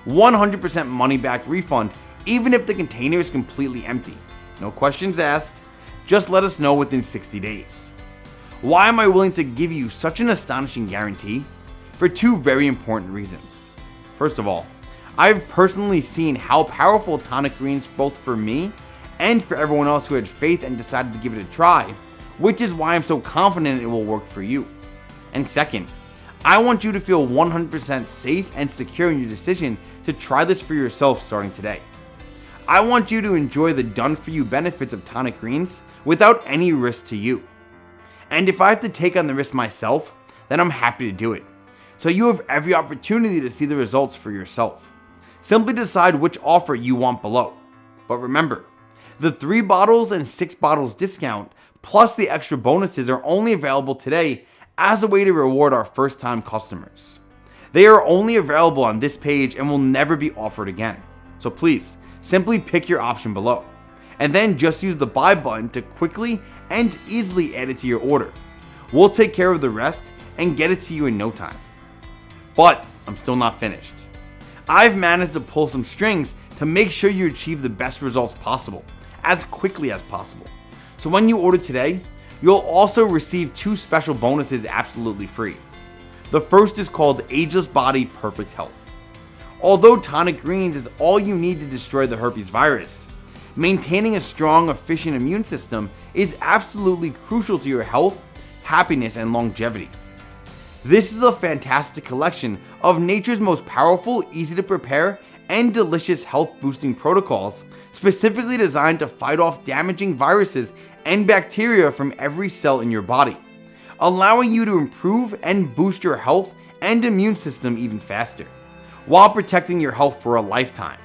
100% money back refund even if the container is completely empty. No questions asked, just let us know within 60 days. Why am I willing to give you such an astonishing guarantee? For 2 very important reasons. First of all, I've personally seen how powerful Tonic Greens both for me and for everyone else who had faith and decided to give it a try, which is why I'm so confident it will work for you. And second, I want you to feel 100% safe and secure in your decision to try this for yourself starting today. I want you to enjoy the done-for-you benefits of Tonic Greens without any risk to you. And if I have to take on the risk myself, then I'm happy to do it. So you have every opportunity to see the results for yourself. Simply decide which offer you want below. But remember, the 3 bottles and 6 bottles discount plus the extra bonuses are only available today as a way to reward our first-time customers. They are only available on this page and will never be offered again. So please, simply pick your option below. And then just use the buy button to quickly and easily add it to your order. We'll take care of the rest and get it to you in no time. But I'm still not finished. I've managed to pull some strings to make sure you achieve the best results possible, as quickly as possible. So when you order today, you'll also receive 2 special bonuses absolutely free. The first is called Ageless Body Perfect Health. Although Tonic Greens is all you need to destroy the herpes virus, maintaining a strong, efficient immune system is absolutely crucial to your health, happiness, and longevity. This is a fantastic collection of nature's most powerful, easy to prepare, and delicious health boosting protocols specifically designed to fight off damaging viruses and bacteria from every cell in your body, allowing you to improve and boost your health and immune system even faster, while protecting your health for a lifetime.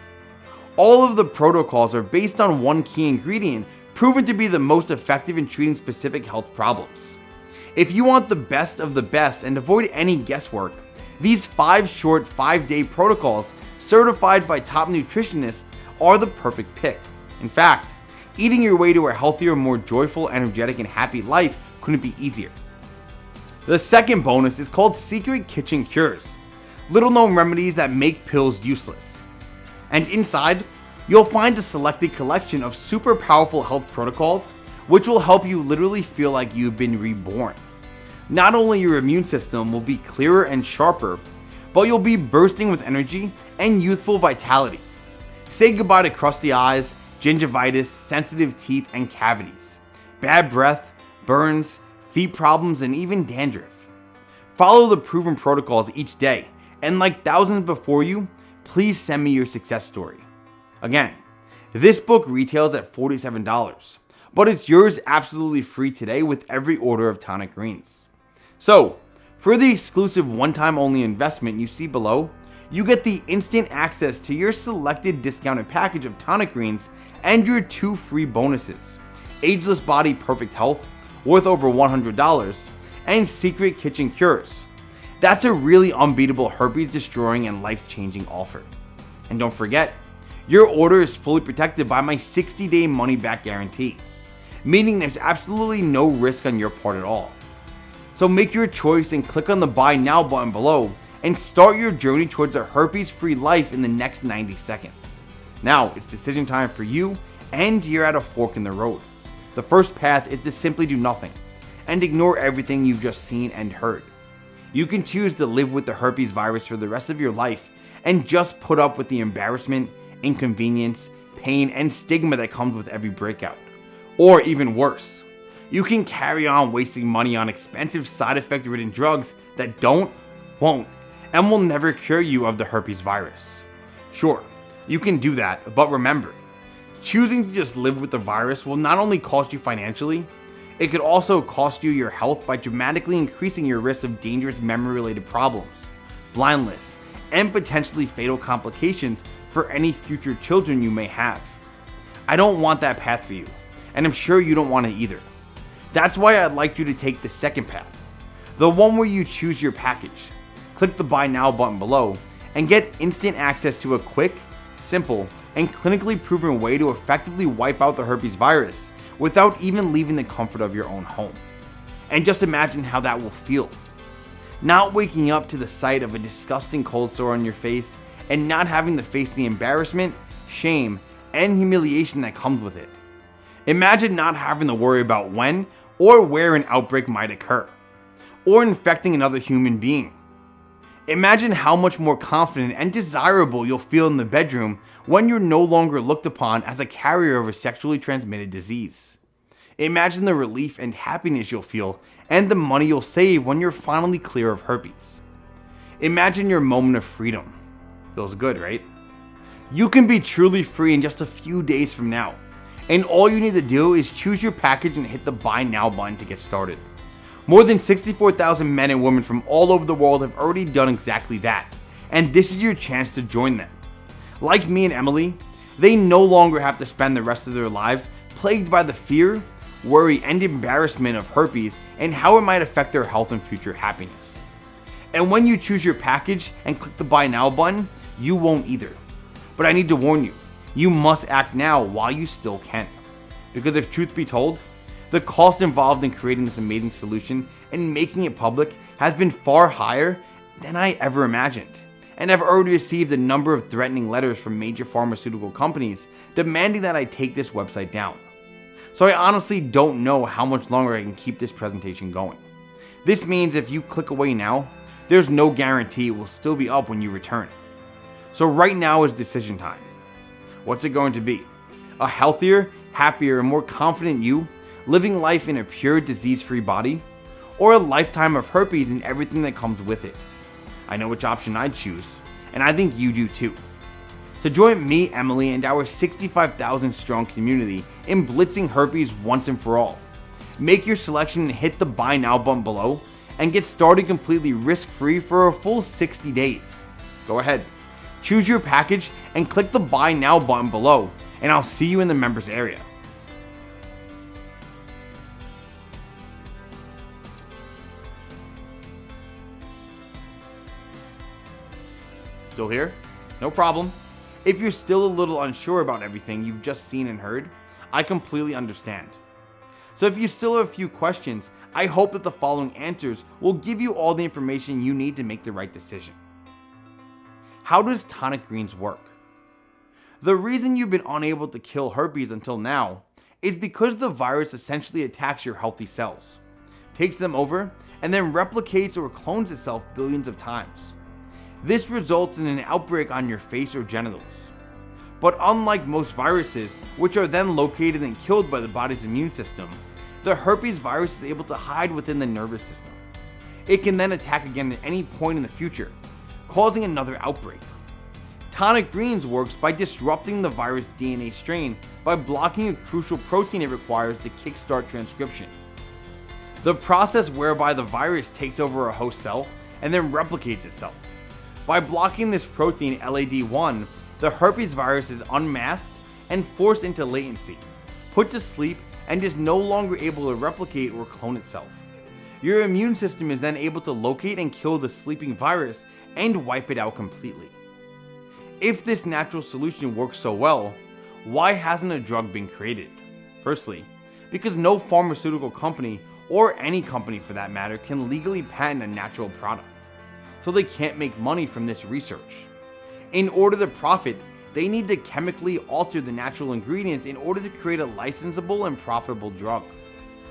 All of the protocols are based on one key ingredient proven to be the most effective in treating specific health problems. If you want the best of the best and avoid any guesswork, these 5 short 5-day protocols certified by top nutritionists are the perfect pick. In fact, eating your way to a healthier, more joyful, energetic, and happy life couldn't be easier. The second bonus is called Secret Kitchen Cures, little known remedies that make pills useless. And inside, you'll find a selected collection of super powerful health protocols which will help you literally feel like you've been reborn. Not only your immune system will be clearer and sharper, but you'll be bursting with energy and youthful vitality. Say goodbye to crusty eyes, gingivitis, sensitive teeth, and cavities, bad breath, burns, feet problems, and even dandruff. Follow the proven protocols each day, and like thousands before you, please send me your success story. Again, this book retails at $47, but it's yours absolutely free today with every order of Tonic Greens. So, for the exclusive one-time only investment you see below, you get the instant access to your selected discounted package of Tonic Greens and your 2 free bonuses, Ageless Body Perfect Health, worth over $100, and Secret Kitchen Cures. That's a really unbeatable herpes destroying and life-changing offer. And don't forget, Your order is fully protected by my 60-day money-back guarantee, meaning there's absolutely no risk on your part at all. So make your choice and click on the Buy Now button below and start your journey towards a herpes-free life in the next 90 seconds. Now, it's decision time for you, and you're at a fork in the road. The first path is to simply do nothing and ignore everything you've just seen and heard. You can choose to live with the herpes virus for the rest of your life and just put up with the embarrassment, inconvenience, pain, and stigma that comes with every breakout. Or even worse, you can carry on wasting money on expensive side effect ridden drugs that won't, and will never cure you of the herpes virus. Sure, you can do that, but remember, choosing to just live with the virus will not only cost you financially, it could also cost you your health by dramatically increasing your risk of dangerous memory-related problems, blindness, and potentially fatal complications for any future children you may have. I don't want that path for you, and I'm sure you don't want it either. That's why I'd like you to take the second path, the one where you choose your package. Click the Buy Now button below and get instant access to a quick, simple, and clinically proven way to effectively wipe out the herpes virus without even leaving the comfort of your own home. And just imagine how that will feel. Not waking up to the sight of a disgusting cold sore on your face and not having to face the embarrassment, shame, and humiliation that comes with it. Imagine not having to worry about when or where an outbreak might occur, or infecting another human being. Imagine how much more confident and desirable you'll feel in the bedroom when you're no longer looked upon as a carrier of a sexually transmitted disease. Imagine the relief and happiness you'll feel and the money you'll save when you're finally clear of herpes. Imagine your moment of freedom. Feels good, right? You can be truly free in just a few days from now, and all you need to do is choose your package and hit the Buy Now button to get started. More than 64,000 men and women from all over the world have already done exactly that, and this is your chance to join them. Like me and Emily, they no longer have to spend the rest of their lives plagued by the fear, worry, and embarrassment of herpes and how it might affect their health and future happiness. And when you choose your package and click the Buy Now button, you won't either. But I need to warn you, you must act now while you still can. Because if truth be told, the cost involved in creating this amazing solution and making it public has been far higher than I ever imagined. And I've already received a number of threatening letters from major pharmaceutical companies demanding that I take this website down. So I honestly don't know how much longer I can keep this presentation going. This means if you click away now, there's no guarantee it will still be up when you return. So right now is decision time. What's it going to be? A healthier, happier, and more confident you, living life in a pure, disease-free body, or a lifetime of herpes and everything that comes with it? I know which option I'd choose, and I think you do too. To join me, Emily, and our 65,000 strong community in blitzing herpes once and for all, make your selection and hit the Buy Now button below and get started completely risk-free for a full 60 days. Go ahead, choose your package and click the Buy Now button below, and I'll see you in the members area. Still here? No problem. If you're still a little unsure about everything you've just seen and heard, I completely understand. So if you still have a few questions, I hope that the following answers will give you all the information you need to make the right decision. How does Tonic Greens work? The reason you've been unable to kill herpes until now is because the virus essentially attacks your healthy cells, takes them over, and then replicates or clones itself billions of times. This results in an outbreak on your face or genitals. But unlike most viruses, which are then located and killed by the body's immune system, the herpes virus is able to hide within the nervous system. It can then attack again at any point in the future, causing another outbreak. Tonic Greens works by disrupting the virus DNA strain by blocking a crucial protein it requires to kickstart transcription. The process whereby the virus takes over a host cell and then replicates itself. By blocking this protein LAD1, the herpes virus is unmasked and forced into latency, put to sleep, and is no longer able to replicate or clone itself. Your immune system is then able to locate and kill the sleeping virus and wipe it out completely. If this natural solution works so well, why hasn't a drug been created? Firstly, because no pharmaceutical company, or any company for that matter, can legally patent a natural product, so they can't make money from this research. In order to profit, they need to chemically alter the natural ingredients in order to create a licensable and profitable drug.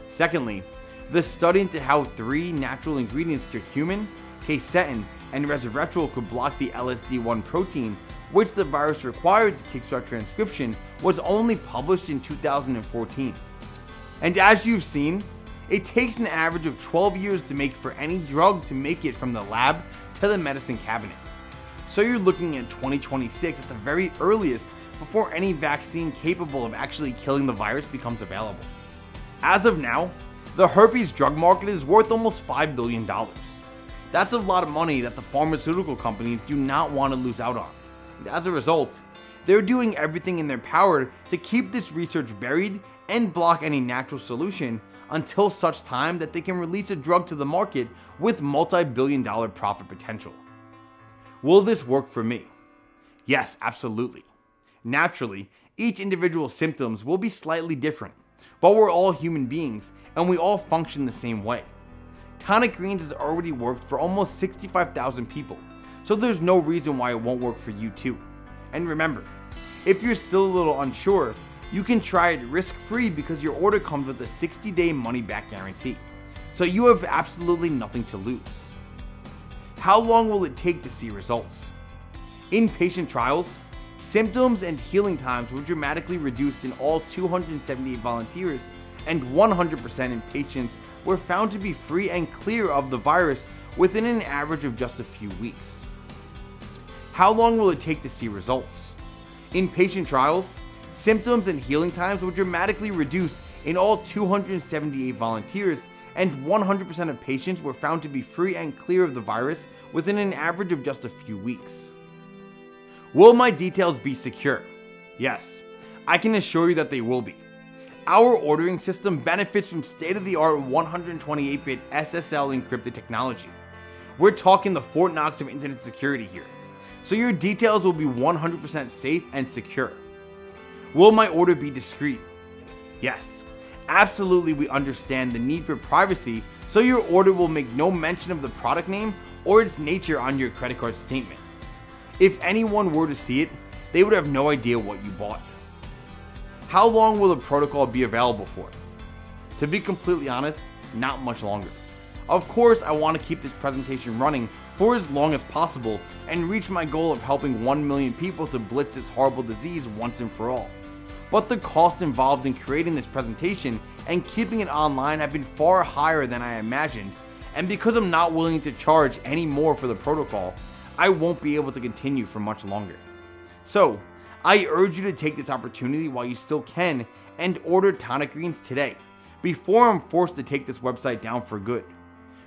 Secondly, the study into how 3 natural ingredients, curcumin, quercetin, and resveratrol, could block the LSD1 protein, which the virus required to kickstart transcription, was only published in 2014. And as you've seen, it takes an average of 12 years to make for any drug to make it from the lab to the medicine cabinet. So you're looking at 2026 at the very earliest before any vaccine capable of actually killing the virus becomes available. As of now, the herpes drug market is worth almost $5 billion. That's a lot of money that the pharmaceutical companies do not want to lose out on. And as a result, they're doing everything in their power to keep this research buried and block any natural solution until such time that they can release a drug to the market with multi-billion-dollar profit potential. Will this work for me? Yes, absolutely. Naturally, each individual's symptoms will be slightly different, but we're all human beings and we all function the same way. Tonic Greens has already worked for almost 65,000 people, so there's no reason why it won't work for you too. And remember, if you're still a little unsure, you can try it risk-free because your order comes with a 60-day money-back guarantee, so you have absolutely nothing to lose. How long will it take to see results? In patient trials, symptoms and healing times were dramatically reduced in all 278 volunteers, and 100% in patients were found to be free and clear of the virus within an average of just a few weeks. How long will it take to see results? In patient trials, symptoms and healing times were dramatically reduced in all 278 volunteers, and 100% of patients were found to be free and clear of the virus within an average of just a few weeks. Will my details be secure? Yes, I can assure you that they will be. Our ordering system benefits from state-of-the-art 128-bit SSL encrypted technology. We're talking the Fort Knox of internet security here, so your details will be 100% safe and secure. Will my order be discreet? Yes, absolutely. We understand the need for privacy, so your order will make no mention of the product name or its nature on your credit card statement. If anyone were to see it, they would have no idea what you bought. How long will the protocol be available for? To be completely honest, not much longer. Of course, I want to keep this presentation running for as long as possible and reach my goal of helping 1 million people to blitz this horrible disease once and for all. But the cost involved in creating this presentation and keeping it online have been far higher than I imagined, and because I'm not willing to charge any more for the protocol, I won't be able to continue for much longer. So, I urge you to take this opportunity while you still can and order Tonic Greens today, before I'm forced to take this website down for good.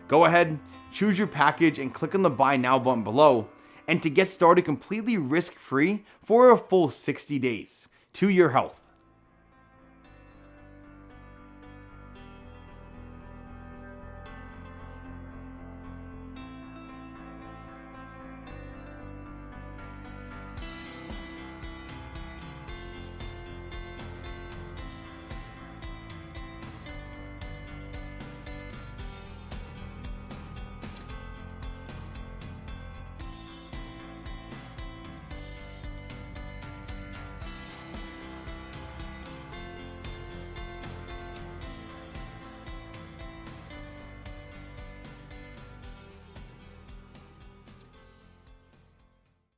Go ahead, choose your package and click on the Buy Now button below, and to get started completely risk-free for a full 60 days. To your health.